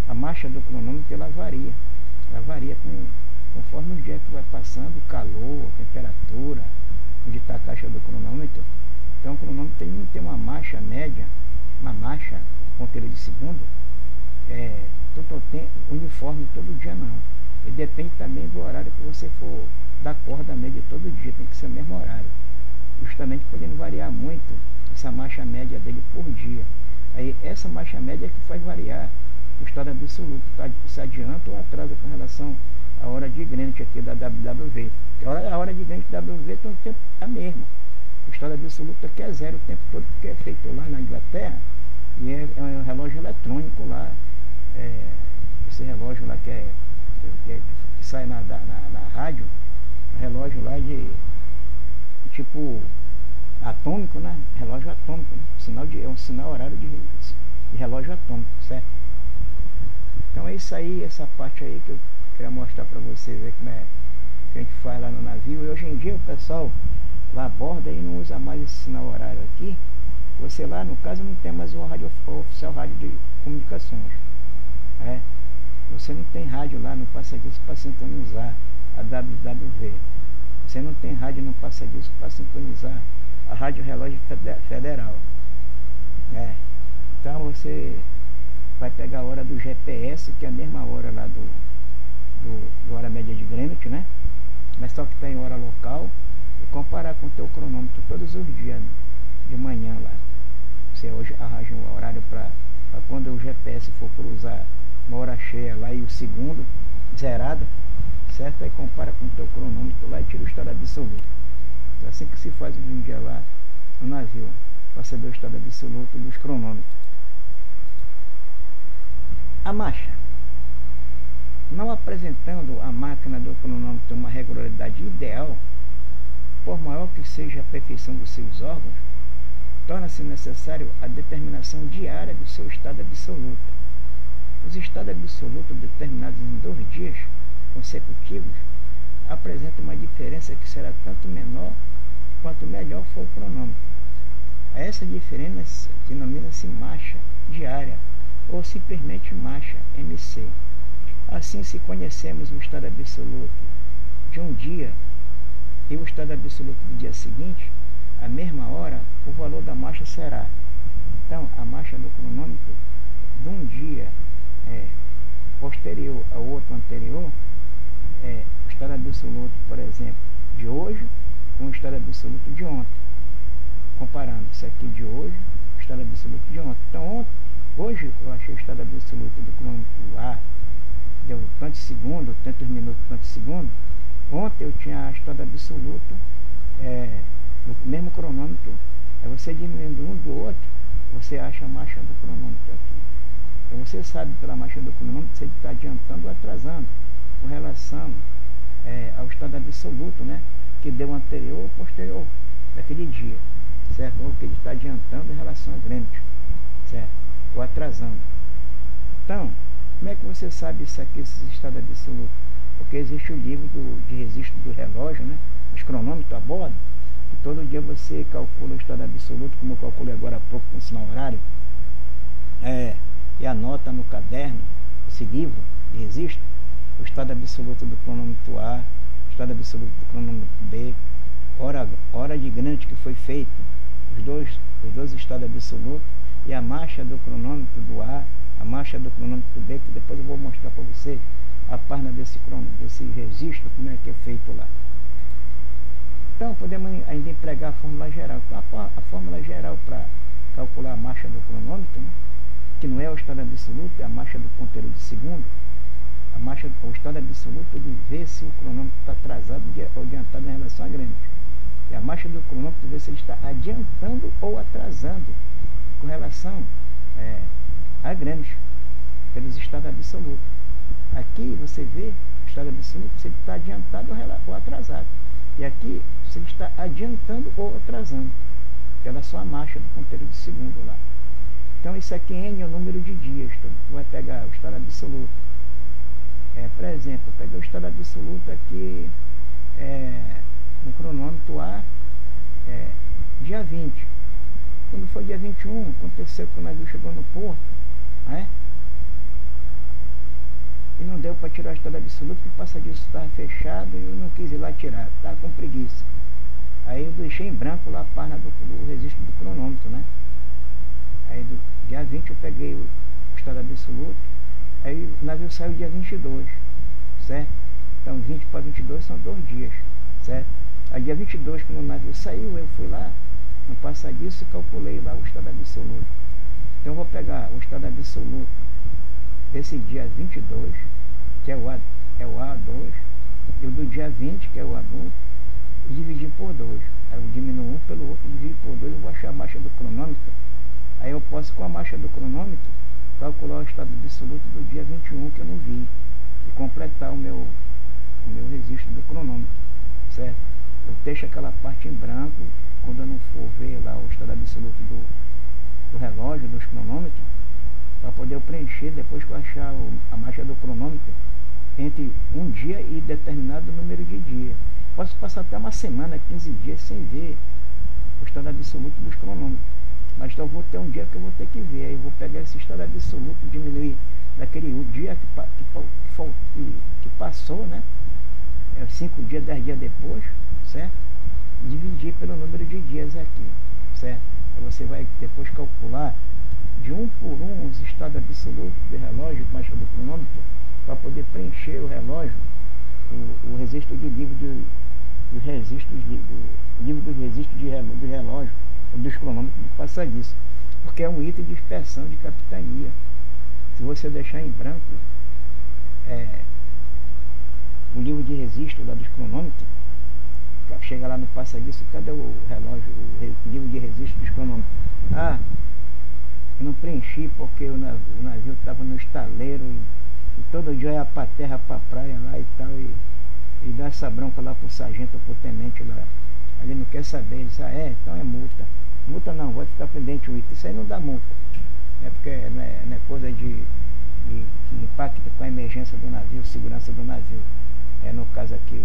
a marcha do cronômetro ela varia conforme o dia que vai passando, o calor, a temperatura, onde está a caixa do cronômetro. Então o cronômetro não tem uma marcha média, uma marcha ponteira de segundo, uniforme todo dia não. E depende também do horário que você for dar corda média todo dia, tem que ser o mesmo horário. Justamente podendo variar muito essa marcha média dele por dia. Aí essa marcha média é que faz variar o estado absoluto, se adianta ou atrasa com relação à hora de Greenwich aqui da WWV. A hora de Greenwich da WWV tem um tempo a mesma. O estado absoluto aqui é zero o tempo todo, porque é feito lá na Inglaterra e é um relógio eletrônico lá, esse relógio lá que sai na rádio, um relógio lá de tipo atômico, né? Relógio atômico, né? É um sinal horário de relógio atômico, certo? Então é isso aí, essa parte aí que eu queria mostrar para vocês aí como é que a gente faz lá no navio. E hoje em dia o pessoal lá a bordo aí não usa mais esse sinal horário aqui. Você lá no caso não tem mais uma rádio oficial, rádio de comunicações, você não tem rádio lá no passa-disco para sintonizar a WWV. Você não tem rádio no passa-disco para sintonizar a Rádio Relógio Federal. Então você vai pegar a hora do GPS, que é a mesma hora lá do hora média de Greenwich, né? Mas só que está em hora local, e comparar com o teu cronômetro todos os dias de manhã lá. Você hoje arranja um horário para para quando o GPS for cruzar uma hora cheia lá e o segundo zerado, certo? Aí compara com o teu cronômetro lá e tira o estado absoluto. Então, assim que se faz hoje em dia lá no navio, para saber o estado absoluto dos cronômetros. A marcha. Não apresentando a máquina do cronômetro uma regularidade ideal, por maior que seja a perfeição dos seus órgãos, torna-se necessário a determinação diária do seu estado absoluto. Os estados absolutos determinados em 2 dias consecutivos apresentam uma diferença que será tanto menor quanto melhor for o cronômetro. Essa diferença denomina-se marcha diária ou simplesmente marcha, MC. Assim, se conhecemos o estado absoluto de um dia e o estado absoluto do dia seguinte, à mesma hora, o valor da marcha será. Então, a marcha do cronômetro de um dia posterior ao outro anterior, o estado absoluto, por exemplo, de hoje com o estado absoluto de ontem. Comparando isso aqui de hoje, o estado absoluto de ontem. Então, hoje eu achei o estado absoluto do cronômetro A, deu tantos segundos, tantos minutos, tantos segundos. Ontem eu tinha estado absoluto no mesmo cronômetro. Aí você diminuindo um do outro, você acha a marcha do cronômetro aqui. Então você sabe pela marcha do cronômetro se ele está adiantando ou atrasando com relação ao estado absoluto, né? Que deu anterior ou posterior daquele dia, certo? Ou que ele está adiantando em relação a Greenwich, certo? Ou atrasando. Então, como é que você sabe isso aqui, esse estado absoluto? Porque existe o livro de registro do relógio, né? Os cronômetros a bordo, que todo dia você calcula o estado absoluto, como eu calculei agora há pouco com o sinal horário, e anota no caderno, esse livro de registro, o estado absoluto do cronômetro A, o estado absoluto do cronômetro B, hora de Greenwich que foi feito, os dois estados absolutos, e a marcha do cronômetro do A, a marcha do cronômetro do B, que depois eu vou mostrar para vocês a página desse registro, como é que é feito lá. Então, podemos ainda empregar a fórmula geral. Então, a fórmula geral para calcular a marcha do cronômetro, né, que não é o estado absoluto, é a marcha do ponteiro de segundo. O estado absoluto de ver se o cronômetro está atrasado ou adiantado em relação a Greenwich. E a marcha do cronômetro de ver se ele está adiantando ou atrasando com relação a Greenwich, pelos estados absolutos. Aqui você vê o estado absoluto se ele está adiantado ou atrasado. E aqui se ele está adiantando ou atrasando pela sua marcha do ponteiro de segundo lá. Então isso aqui N é o número de dias. Então, tu vai pegar o estado absoluto. Por exemplo, eu peguei o estado absoluto aqui no cronômetro A, dia 20. Quando foi dia 21, aconteceu que o navio chegou no porto, né? E não deu para tirar o estado absoluto, porque o passageiro estava fechado e eu não quis ir lá tirar, estava com preguiça. Aí eu deixei em branco lá a página do registro do cronômetro, né? Aí do dia 20 eu peguei o estado absoluto, aí o navio saiu dia 22, certo? Então 20 para 22 são 2 dias, certo? Aí dia 22, quando o navio saiu, eu fui lá no passadiço e calculei lá o estado absoluto. Então eu vou pegar o estado absoluto desse dia 22, que é o A2, e o do dia 20, que é o A1, e dividir por 2. Aí eu diminuo um pelo outro, dividir por 2, eu vou achar a marcha do cronômetro. Aí eu posso, com a marcha do cronômetro, calcular o estado absoluto do dia 21, que eu não vi, e completar o meu registro do cronômetro, certo? Eu deixo aquela parte em branco, quando eu não for ver lá o estado absoluto do relógio, dos cronômetros, para poder eu preencher depois que eu achar a marcha do cronômetro entre um dia e determinado número de dias. Posso passar até uma semana, 15 dias sem ver o estado absoluto dos cronômetros, mas então eu vou ter um dia que eu vou ter que ver. Aí eu vou pegar esse estado absoluto, diminuir daquele dia que passou, né? 5 dias, 10 dias depois, certo? Dividir pelo número de dias aqui, certo? Aí você vai depois calcular de um por um os estados absolutos do relógio, marcha do cronômetro, para poder preencher o relógio, o registro do livro dos registros do livro dos registros do relógio, dos cronômetros do passadiço. porque é um item de inspeção de capitania. Se você deixar em branco o livro de registro lá dos cronômetros, chega lá no passadiço, cadê o relógio, o livro de registro dos cronômetros? Ah, eu não preenchi porque o navio estava no estaleiro e todo dia ia pra terra, pra praia lá e tal, e dá essa bronca lá pro sargento ou pro tenente lá. Ele não quer saber, ele diz, então é multa. Multa não, vai ficar pendente o item. Isso aí não dá multa. É porque não é coisa que impacta com a emergência do navio, segurança do navio. No caso aqui,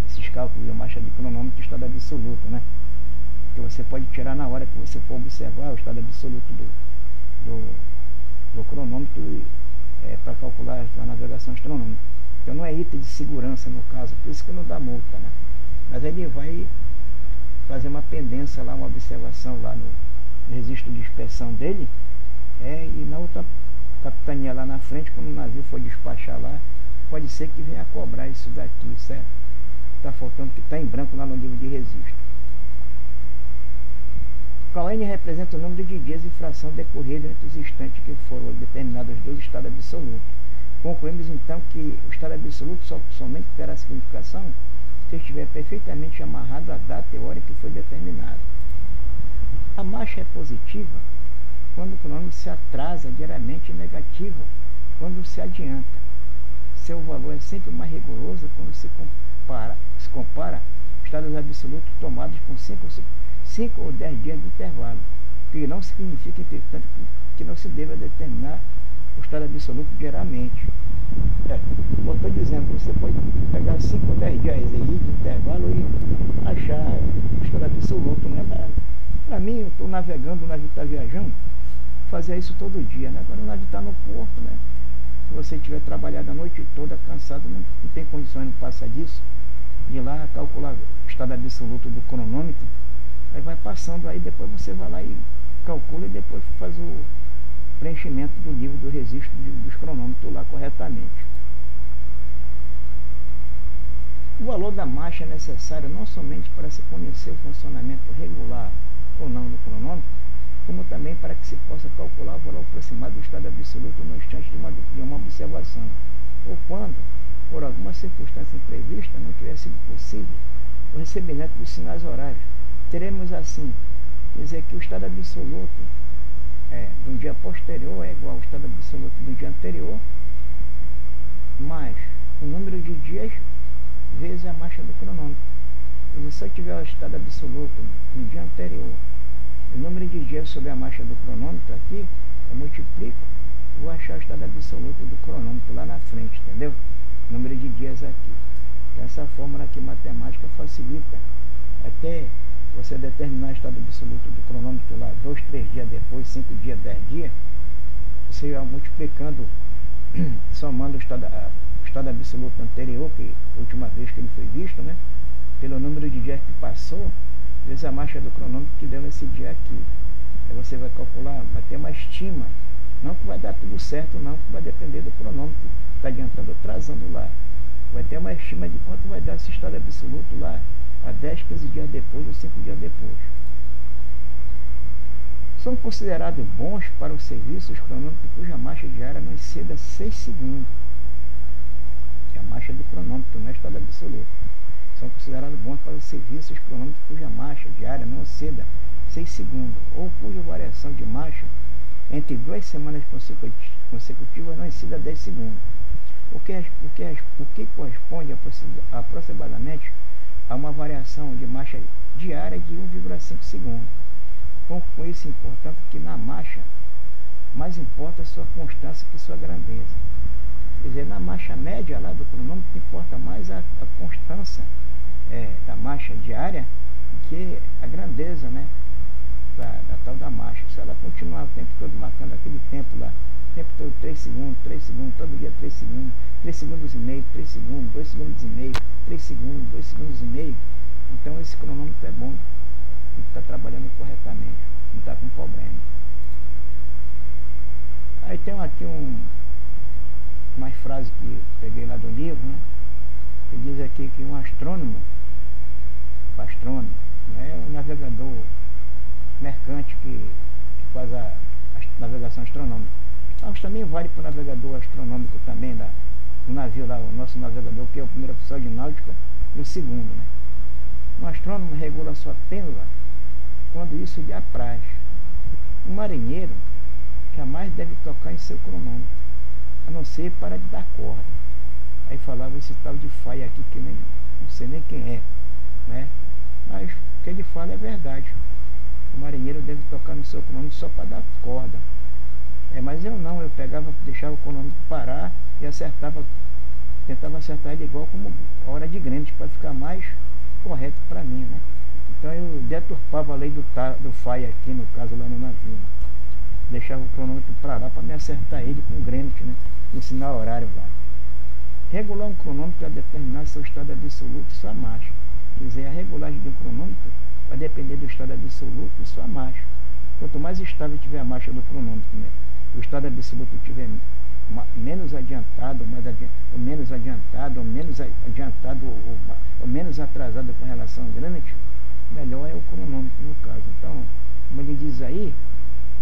esses cálculos de marcha de cronômetro, estado absoluto, né? Que você pode tirar na hora que você for observar o estado absoluto do cronômetro para calcular a navegação astronômica. Então não é item de segurança no caso, por isso que não dá multa, né? Mas ele vai fazer uma pendência lá, uma observação lá no registro de inspeção dele, e na outra capitania lá na frente, quando o navio for despachar lá, pode ser que venha a cobrar isso daqui, certo? Está faltando, que está em branco lá no livro de registro. Qual N representa o número de dias de fração decorrido entre os instantes que foram determinados dois estados absolutos. Concluímos então que o estado absoluto somente terá significação se estiver perfeitamente amarrado à data e hora que foi determinada. A marcha é positiva quando o cronômetro se atrasa diariamente e negativa quando se adianta. Seu valor é sempre mais rigoroso quando se compara estados absolutos tomados com 5 ou 10 dias de intervalo, que não significa, entretanto, que não se deva determinar o estado absoluto diariamente. Eu estou dizendo, você pode pegar 5 ou 10 dias aí de intervalo e achar o estado absoluto, né? Para mim, eu estou navegando, o navio está viajando, fazer isso todo dia, né? Agora o navio está no porto, né? Se você tiver trabalhado a noite toda cansado, não tem condições de passar disso, de ir lá calcular o estado absoluto do cronômetro, aí vai passando, aí depois você vai lá e calcula e depois faz o preenchimento do livro do registro dos cronômetros lá corretamente. O valor da marcha é necessário não somente para se conhecer o funcionamento regular ou não do cronômetro, como também para que se possa calcular o valor aproximado do estado absoluto no instante de uma observação, ou quando, por alguma circunstância imprevista, não tiver sido possível o recebimento dos sinais horários. Teremos assim, dizer que o estado absoluto de um dia posterior é igual ao estado absoluto do dia anterior, mais o número de dias vezes a marcha do cronômetro. E se eu tiver o estado absoluto no dia anterior, o número de dias sobre a marcha do cronômetro aqui, eu multiplico, vou achar o estado absoluto do cronômetro lá na frente, entendeu? Número de dias aqui. Dessa fórmula aqui matemática facilita até você determinar o estado absoluto do cronômetro lá 2, 3 dias depois, 5 dias, 10 dias, você vai multiplicando, somando o estado absoluto anterior, que a última vez que ele foi visto, né, pelo número de dias que passou, vezes a marcha do cronômetro que deu nesse dia aqui. Aí você vai calcular, vai ter uma estima, não que vai dar tudo certo, não, que vai depender do cronômetro, está adiantando ou atrasando lá. Vai ter uma estima de quanto vai dar esse estado absoluto lá a 10, 15 dias depois ou 5 dias depois. São considerados bons para o serviço os cronômetros cuja marcha diária não exceda 6 segundos. Que é a marcha do cronômetro, não é estado absoluto. São considerados bons para o serviço os cronômetros cuja marcha diária não exceda 6 segundos, ou cuja variação de marcha entre 2 semanas consecutivas não exceda 10 segundos. O que corresponde aproximadamente a uma variação de marcha diária de 1,5 segundos. Com isso, importante que na marcha mais importa a sua constância que sua grandeza. Quer dizer, na marcha média lá do cronômetro importa mais a constância da marcha diária que a grandeza, né, da tal da marcha. Se ela continuar o tempo todo marcando aquele tempo lá, o tempo todo 3 segundos, todo dia 3 segundos, 3 segundos e meio, 3 segundos, 2 segundos e meio, 3 segundos, 2 segundos e meio, então esse cronômetro é bom e está trabalhando corretamente, não está com problema. Aí tem aqui umas frases que peguei lá do livro, né, que diz aqui que um astrônomo, não é um navegador mercante que faz a navegação astronômica. Mas também vale para o navegador astronômico também, do navio lá, o nosso navegador, que é o primeiro oficial de náutica e o segundo, né? Um astrônomo regula a sua pêndula quando isso lhe apraz. Um marinheiro jamais deve tocar em seu cronômetro, a não ser para lhe dar corda. Aí falava esse tal de faia aqui, que nem, não sei nem quem é, né? Mas o que ele fala é verdade. O marinheiro deve tocar no seu cronômetro só para dar corda. Mas eu não, eu pegava, deixava o cronômetro parar e tentava acertar ele igual como hora de Greenwich, para ficar mais correto para mim, né? Então eu deturpava a lei do faia aqui, no caso lá no navio, né? Deixava o cronômetro para lá para me acertar ele com o Greenwich, né? Ensinar o horário lá. Regular um cronômetro é determinar seu estado absoluto e sua marcha. Quer dizer, a regulagem do cronômetro vai depender do estado absoluto e sua marcha. Quanto mais estável tiver a marcha do cronômetro, né? O estado absoluto tiver menos adiantado, ou menos adiantado, ou menos adiantado, ou menos atrasado com relação ao Greenwich, melhor é o cronômetro no caso. Então, como ele diz aí,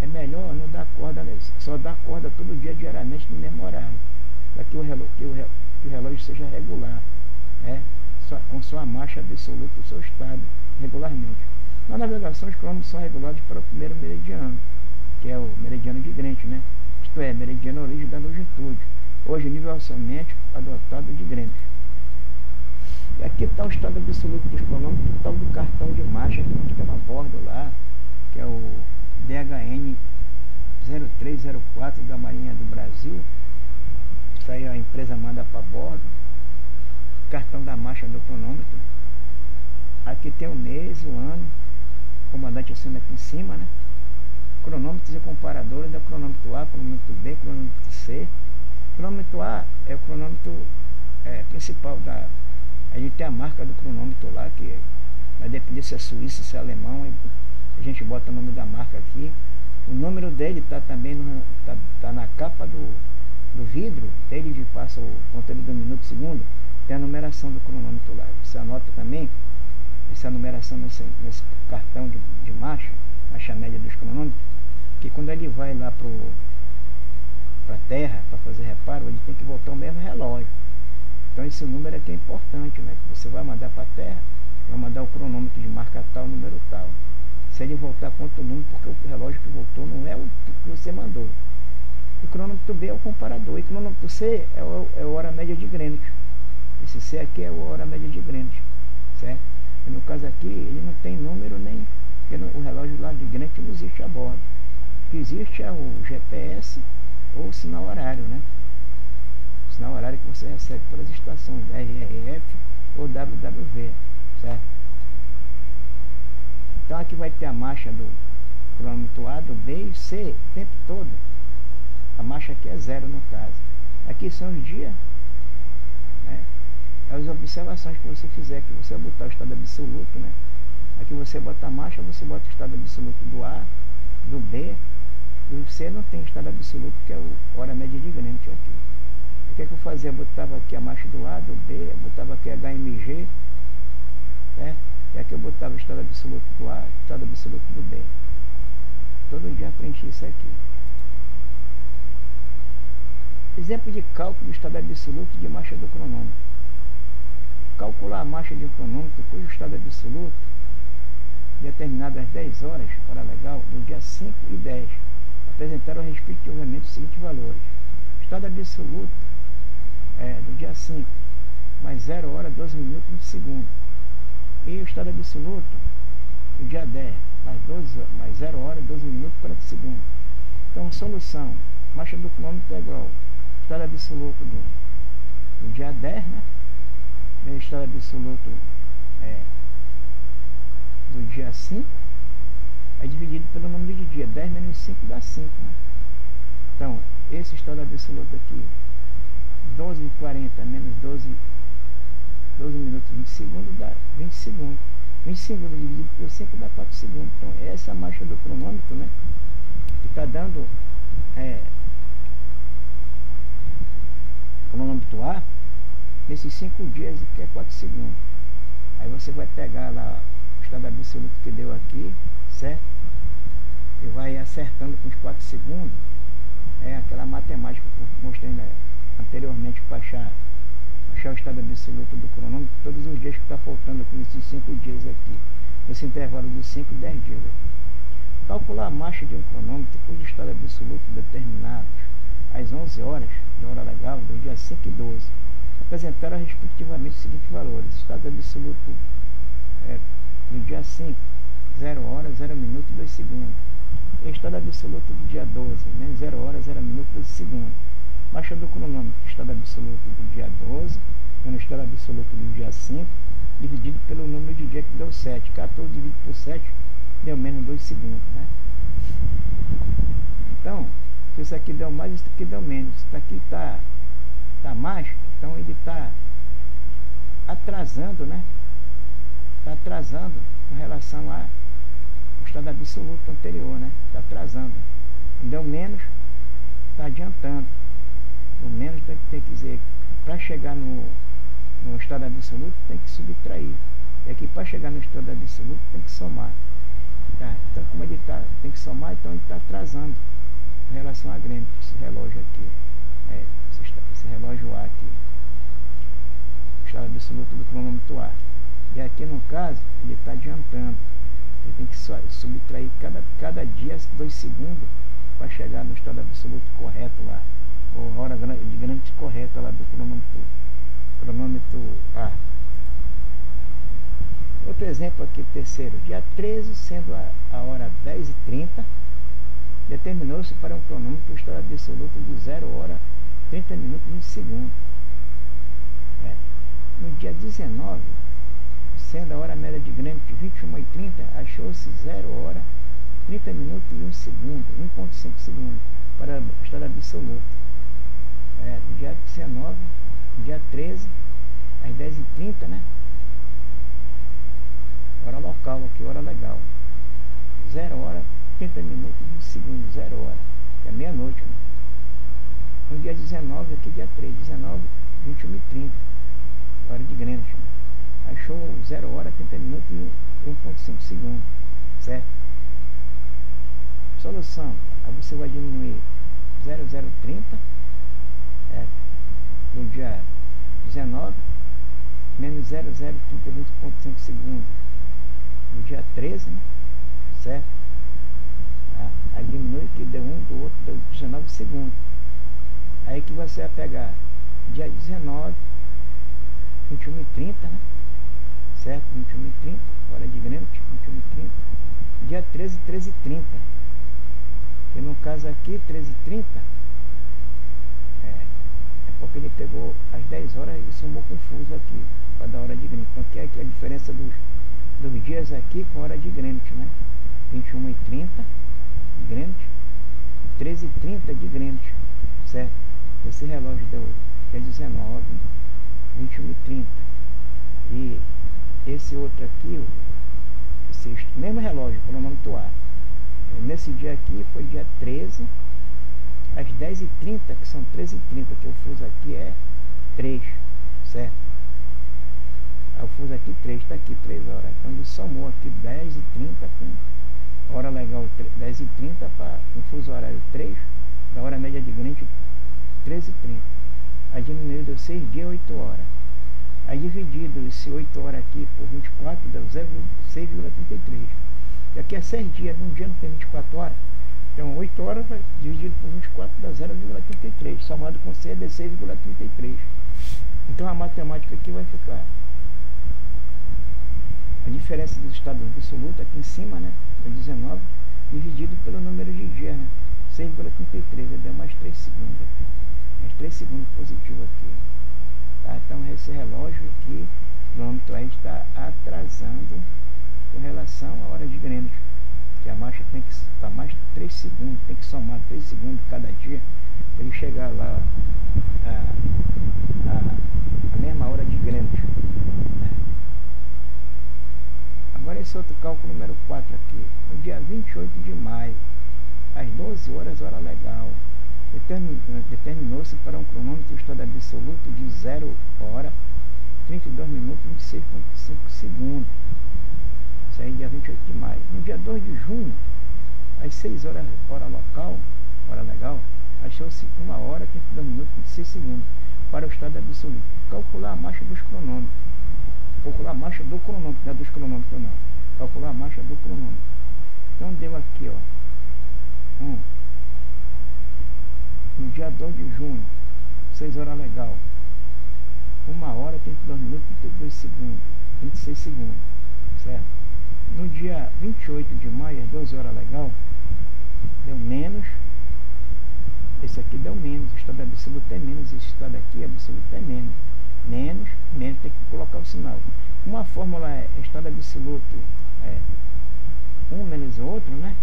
é melhor não dar corda, só dar corda todo dia diariamente no mesmo horário, para que o relógio seja regular, né? Com sua marcha absoluta e seu estado regularmente. Na navegação, os cronômetros são regulados para o primeiro meridiano, que é o meridiano de Greenwich, né? Isto é, meridiano origem da longitude, hoje universalmente adotado de Greenwich. E aqui está o estado absoluto dos cronômetros, o tal do cartão de marcha que nós temos a bordo lá, que é o DHN 0304 da Marinha do Brasil. Isso aí a empresa manda para bordo. Cartão da marcha do cronômetro. Aqui tem o mês, o ano, o comandante assina aqui em cima, né? Cronômetros e comparadores da cronômetro A, cronômetro B, cronômetro C. Cronômetro A é o cronômetro principal da... A gente tem a marca do cronômetro lá, que vai depender se é suíço, se é alemão, a gente bota o nome da marca aqui. O número dele está também tá na capa do vidro, dele de passa o ponteiro do minuto segundo, tem a numeração do cronômetro lá. Você anota também essa numeração nesse cartão de marcha média dos cronômetros, que quando ele vai lá para a terra para fazer reparo, ele tem que voltar o mesmo relógio. Então esse número aqui é importante, né? Você vai mandar para a terra, vai mandar o cronômetro de marca tal, número tal. Se ele voltar com outro número, porque o relógio que voltou não é o que você mandou. O cronômetro B é o comparador, e o cronômetro C é a hora média de Greenwich. Esse C aqui é a hora média de Greenwich, certo? E no caso aqui, ele não tem número nem... Porque o relógio lá de Greenwich não existe a bordo. O que existe é o GPS ou o sinal horário, né? O sinal horário que você recebe pelas estações RRF ou WWV, certo? Então aqui vai ter a marcha do cronômetro A, do B e C o tempo todo. A marcha aqui é 0 no caso. Aqui são os dias, né? As observações que você fizer, que você vai botar o estado absoluto, né? Aqui você bota a marcha, você bota o estado absoluto do A, do B, e o C não tem estado absoluto, que é a hora média de Greenwich aqui. O que é que eu fazia? Eu botava aqui a marcha do A, do B, eu botava aqui HMG, né? E aqui eu botava o estado absoluto do A, o estado absoluto do B. Todo dia aprendi isso aqui. Exemplo de cálculo do estado absoluto de marcha do cronômetro. Calcular a marcha de um cronômetro cujo estado absoluto determinado às 10 horas, hora legal, do dia 5 e 10, apresentaram respectivamente os seguintes valores. Estado absoluto do dia 5, mais 0 hora, 12 minutos, 1 segundo. E o estado absoluto do dia 10, mais 0 hora, 12 minutos, 40 segundos. Então, solução, marcha do cronômetro é igual estado absoluto do dia 10, né? O estado absoluto do dia 5, é dividido pelo número de dia. 10 menos 5 dá 5, né? Então, esse estado absoluto aqui, 12:40 menos 12 minutos e 20 segundos dá 20 segundos. 20 segundos dividido por 5 dá 4 segundos. Então, essa é a marcha do cronômetro, né? Que está dando cronômetro A nesses 5 dias, que é 4 segundos. Aí você vai pegar lá o estado absoluto que deu aqui, certo? e vai acertando com os 4 segundos. É aquela matemática que eu mostrei, né, anteriormente, para achar o estado absoluto do cronômetro todos os dias que está faltando com esses 5 dias aqui, nesse intervalo de 5 e 10 dias aqui. Calcular a marcha de um cronômetro cujo estado absoluto determinados às 11 horas de hora legal do dia 5 e 12 apresentaram respectivamente os seguintes valores: estado absoluto do dia 5, 0 hora, 0 minuto e 2 segundos. E estado absoluto do dia 12, menos 0 hora, 0 minuto e 2 segundos. Marcha do cronômetro, estado absoluto do dia 12, menos estado absoluto do dia 5, dividido pelo número de dia que deu 7. 14 dividido por 7 deu menos 2 segundos, né? Então, se isso aqui deu mais, isso aqui deu menos. Isso aqui tá mais, então ele está atrasando, né? Está atrasando com relação ao estado absoluto anterior, né? Está atrasando. Deu menos, está adiantando. O menos tem que dizer, para chegar no estado absoluto tem que subtrair. E aqui para chegar no estado absoluto tem que somar. Tá? Então como ele tem que somar, então ele está atrasando em relação a Grêmio, esse relógio aqui. Esse relógio A aqui. O estado absoluto do cronômetro A. E aqui no caso, ele está adiantando. Ele tem que subtrair cada dia 2 segundos para chegar no estado absoluto correto lá. Ou hora de grande correta lá do cronômetro A. Outro exemplo aqui, terceiro. Dia 13, sendo a hora 10h30, determinou-se para um cronômetro o estado absoluto de 0 hora, 30 minutos e 20 segundos. No dia 19, sendo a hora média de Grêmio de 21h30, achou-se 0 hora, 30 minutos e 1 segundo, 1,5 segundos, para o estado absoluto. No dia 19, dia 13, às 10h30, né? Hora local aqui, hora legal. 0 hora, 30 minutos e 20 segundos, 0 hora, que é meia-noite, né? No dia 19, aqui dia 3, 19, 21h30, hora de Grêmio, né? Achou 0 hora, 30 minutos e 1,5 segundos, certo? Solução, aí você vai diminuir 0030, no dia 19, menos 0030, 20,5 segundos, no dia 13, né? Certo? Aí diminui que deu um, do outro deu 19 segundos. Aí que você vai pegar dia 19, 21h30, né? Certo? 21h30, hora de Grêmio, 21h30. Dia 13, 13h30. Que no caso aqui, 13h30, é porque ele pegou as 10 horas e somou confuso aqui, para dar hora de Grêmio. Então aqui é a diferença dos dias aqui com hora de Grêmio, né? 21h30 de Grêmio, 13h30 de Grêmio, certo? Esse relógio deu dia 19, 21h30. E esse outro aqui, esse mesmo relógio, cronômetro A, nesse dia aqui foi dia 13, às 10h30, que são 13h30, que o fuso aqui é 3, certo? O fuso aqui 3, está aqui 3 horas. Então ele somou aqui 10h30 com hora legal 10h30 para um fuso horário 3, da hora média de Greenwich 13h30. Aí diminuiu, deu 6 dias, 8 horas. Aí dividido esse 8 horas aqui por 24, deu 6,33. E aqui é 6 dias, num dia não tem 24 horas. Então 8 horas dividido por 24 dá 0,33. Somado com 6 dá 6,33. Então a matemática aqui vai ficar a diferença do estado absoluto aqui em cima, né? É 19, dividido pelo número de dias, né? 6,33, deu mais 3 segundos aqui. Mais 3 segundos positivo aqui. Tá? Então esse relógio aqui, o cronômetro aí está atrasando com relação à hora de Grêmio. Que a marcha tem que estar mais 3 segundos, tem que somar 3 segundos cada dia para ele chegar lá a mesma hora de Grêmio. Agora esse outro cálculo número 4 aqui. No dia 28 de maio, às 12 horas, hora legal, determinou-se para um cronômetro o estado absoluto de 0 hora, 32 minutos e 26,5 segundos. Isso aí dia 28 de maio. No dia 2 de junho, às 6 horas, hora local, hora legal, achou-se 1 hora, 32 minutos e 26 segundos para o estado absoluto. Calcular a marcha dos cronômetros. Calcular a marcha do cronômetro, não é dos cronômetros não. Calcular a marcha do cronômetro. Então deu aqui, ó. No dia 2 de junho, 6 horas legal. 1 hora, 32 minutos e 32 segundos. 26 segundos. Certo? No dia 28 de maio, às 12 horas legal, deu menos. Esse aqui deu menos. O estado absoluto é menos. Esse estado aqui absoluto é menos. Menos, menos, tem que colocar o sinal. Uma fórmula é estado absoluto um menos o outro, né?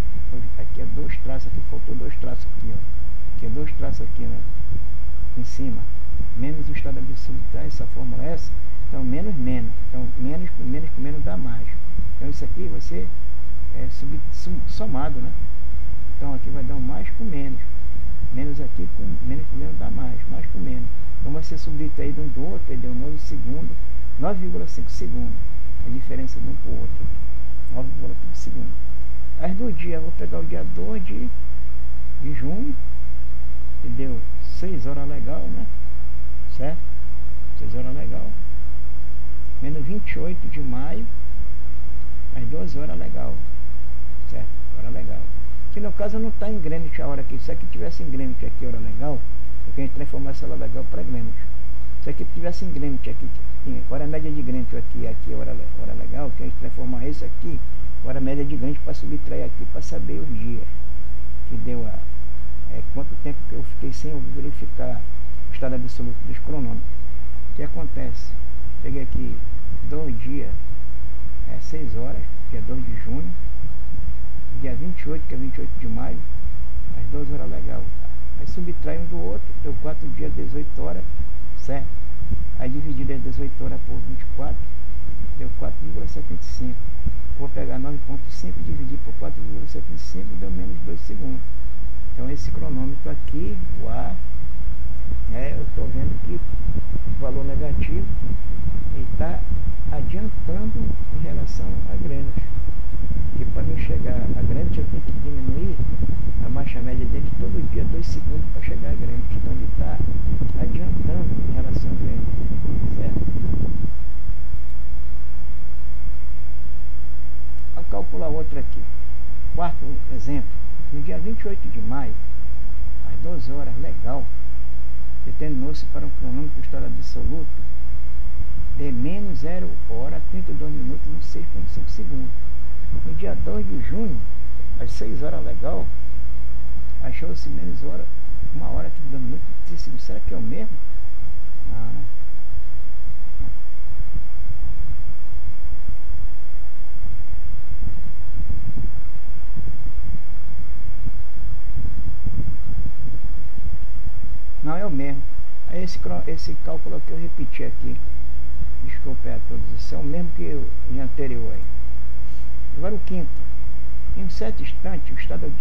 Aqui é 2 traços, aqui faltou 2 traços aqui, ó. Aqui é 2 traços aqui, né? Em cima. Menos o estado absoluto, tá? Essa fórmula é essa. Então, menos, menos. Então, menos com menos dá mais. Então, isso aqui vai ser somado, né? Então, aqui vai dar um mais com menos. Menos aqui com menos dá mais. Mais com menos. Então, vai ser subtraído um do outro. Aí deu 9 segundos. 9,5 segundos. A diferença de um para o outro. 9,5 segundos. As do dia, eu vou pegar o dia 2 de junho. Que deu 6 horas legal, né? Certo? 6 horas legal. Menos 28 de maio. Às 12 horas legal. Certo? Hora legal. Que no caso não está em Greenwich a hora aqui. Se aqui tivesse em Greenwich aqui, hora legal, porque a gente transformar essa hora legal para Greenwich. Se aqui tivesse em Greenwich aqui, hora média de Greenwich aqui hora legal, que a gente transformar esse aqui, hora média de Greenwich para subtrair aqui, para saber os dias. Que deu quanto tempo que eu fiquei sem verificar o estado absoluto dos cronômetros. O que acontece? Peguei aqui 2 dias, 6 horas, dia 2 de junho, dia 28, que é 28 de maio, às 12 horas legal. Aí subtrai um do outro, deu 4 dias, 18 horas, certo? Aí dividido as 18 horas por 24, deu 4,75. Vou pegar 9,5, dividir por 4,75, deu menos 2 segundos. Então esse cronômetro aqui, o A, eu estou vendo que o valor negativo está adiantando em relação a Greenwich. Porque para mim chegar a Greenwich eu tenho que diminuir a marcha média dele todo dia 2 segundos para chegar a Greenwich. Então ele está adiantando em relação a Greenwich, certo? Vou calcular outro aqui. Quarto exemplo. No dia 28 de maio, às 12 horas, legal, determinou-se para um cronômetro do estado absoluto de menos 0 hora, 32 minutos e 6,5 segundos. No dia 2 de junho, às 6 horas, legal, achou-se menos 1 hora, 32 minutos e 6 segundos. Será que é o mesmo? Não é o mesmo. Esse cálculo aqui eu repeti aqui. Desculpe a todos. Isso é o mesmo que o anterior aí. Agora o quinto. Em um certo instante, o estado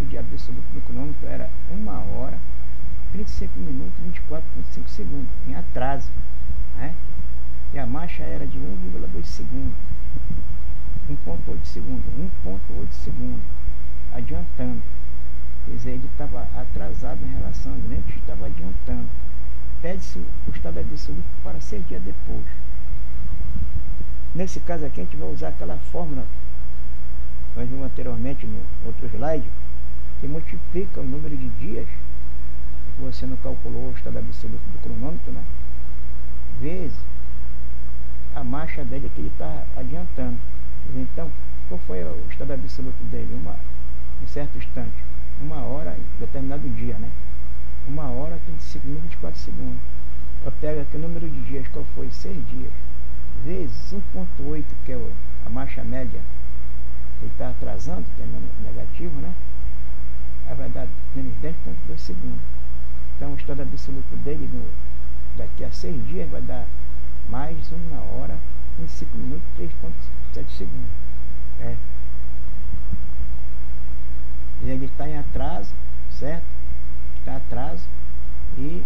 de absoluto do cronômetro era 1 hora, 35 minutos e 24,5 segundos. Em atraso. Né? E a marcha era de 1,2 segundos. 1,8 segundos. 1,8 segundos. Adiantando. Quer dizer, ele estava atrasado em relação a Greenwich, estava adiantando. Pede-se o estado absoluto para 6 dias depois. Nesse caso aqui, a gente vai usar aquela fórmula que nós vimos anteriormente no outro slide, que multiplica o número de dias que você não calculou o estado absoluto do cronômetro, né? Vezes a marcha dele que ele está adiantando. Então, qual foi o estado absoluto dele? Um certo instante. 1 hora, determinado dia, né? 1 hora, 35 minutos e 24 segundos. Eu pego aqui o número de dias, qual foi? 6 dias. Vezes 1,8, que é a marcha média. Ele está atrasando, que é negativo, né? Aí vai dar menos 10,2 segundos. Então o estado absoluto dele, daqui a 6 dias, vai dar mais 1 hora, 25 minutos e 3,7 segundos. Ele está em atraso, certo? Está em atraso e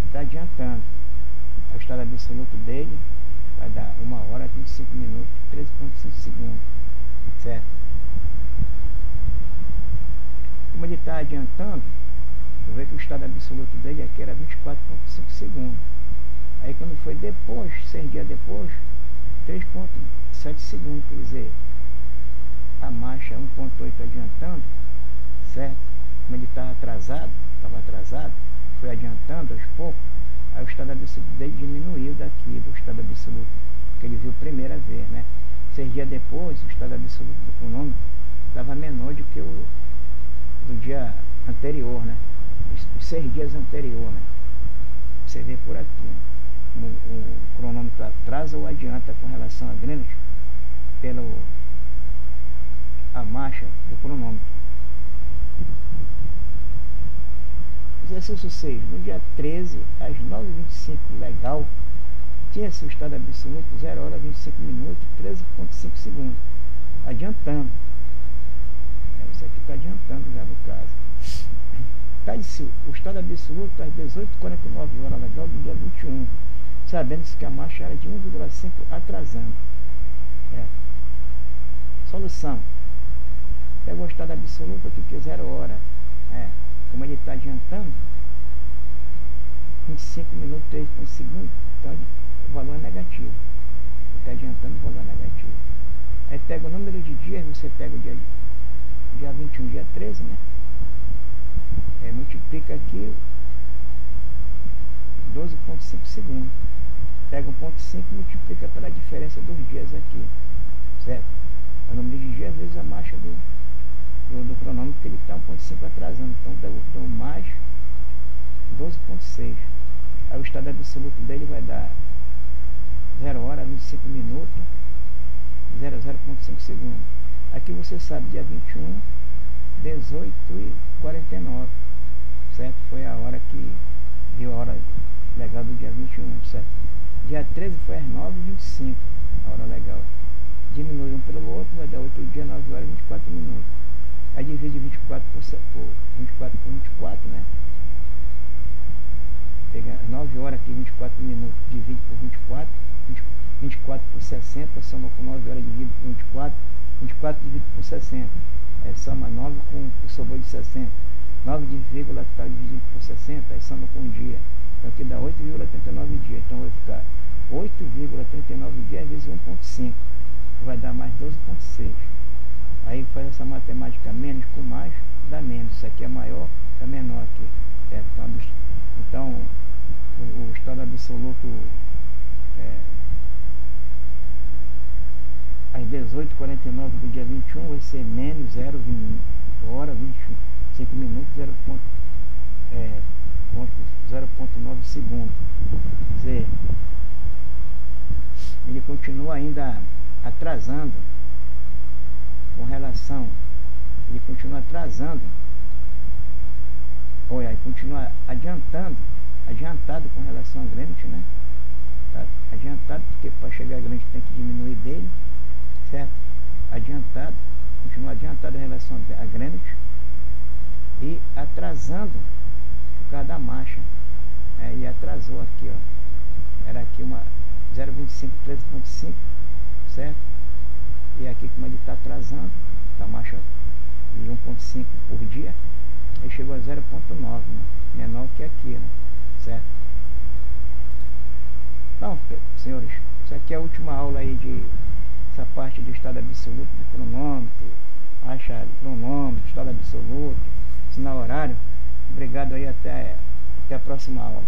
está adiantando. O estado absoluto dele vai dar 1 hora, 25 minutos e 13,5 segundos. certo? Como ele está adiantando, tu vê que o estado absoluto dele aqui era 24,5 segundos. Aí quando foi depois, 6 dias depois, 3,7 segundos, quer dizer, a marcha 1,8 adiantando, certo? Como ele estava atrasado, foi adiantando aos poucos, aí o estado absoluto dele diminuiu daqui, do estado absoluto que ele viu primeira vez, né? 6 dias depois, o estado absoluto do cronômetro estava menor do que o do dia anterior, né? Os 6 dias anterior, né? Você vê por aqui, né? O cronômetro atrasa ou adianta com relação a Greenwich pelo a marcha do cronômetro. Exercício 6. No dia 13, às 9h25, legal, tinha seu estado absoluto 0 hora 25 minutos e 13,5 segundos. Adiantando. Isso aqui está adiantando já no caso. Está o estado absoluto às 18h49 horas legal do dia 21, sabendo-se que a marcha era de 1,5 atrasando. Solução. Pega o estado absoluto aqui que é 0 hora. Como ele está adiantando, 25 minutos 3 por segundo, então o valor é negativo. Ele está adiantando, o valor é negativo. Aí pega o número de dias, você pega o dia 21, dia 13, né? Multiplica aqui 12,5 segundos. Pega 1,5 e multiplica pela diferença dos dias aqui, certo? O número de dias vezes a marcha do cronômetro, que ele está 1,5 atrasando, então deu mais 12,6. Aí o estado absoluto dele vai dar 0 hora 25 minutos 0,5 segundos. Aqui você sabe, dia 21, 18h49, certo? Foi a hora que viu a hora legal do dia 21, certo? Dia 13 foi às 9h25, a hora legal. Diminui um pelo outro, vai dar 8 dias, 9 horas e 24 minutos. Aí divide 24 por 24, né? Pega 9 horas aqui, 24 minutos, divide por 24, 24 por 60, soma com 9 horas, divide por 24, 24 divide por 60, aí soma 9 com o sobrou de 60, 9 de vírgula está dividido por 60, aí soma com um dia, então aqui dá 8,39 dias, então vai ficar 8,39 dias vezes 1,5, vai dar mais 12,6. Aí faz essa matemática menos com mais, dá menos. Isso aqui é maior, é menor aqui. Certo? Então, o estado absoluto às 18h49 do dia 21 vai ser menos 0 hora 25 minutos 0,9 segundos. Quer dizer, ele continua ainda atrasando com relação, ele continua atrasando, olha, ele continua adiantado com relação a Greenwich, né? Tá adiantado, porque para chegar a Greenwich tem que diminuir dele, certo? Adiantado, continua adiantado em relação a Greenwich e atrasando por causa da marcha, e atrasou aqui, ó, era aqui uma 0,25, 13,5, certo? E aqui, como ele está atrasando, da marcha de 1,5 por dia, ele chegou a 0,9, né? Menor que aqui, né? Certo? Então, senhores, isso aqui é a última aula aí de essa parte do estado absoluto do cronômetro, marcha do cronômetro, estado absoluto, sinal horário. Obrigado aí, até a próxima aula.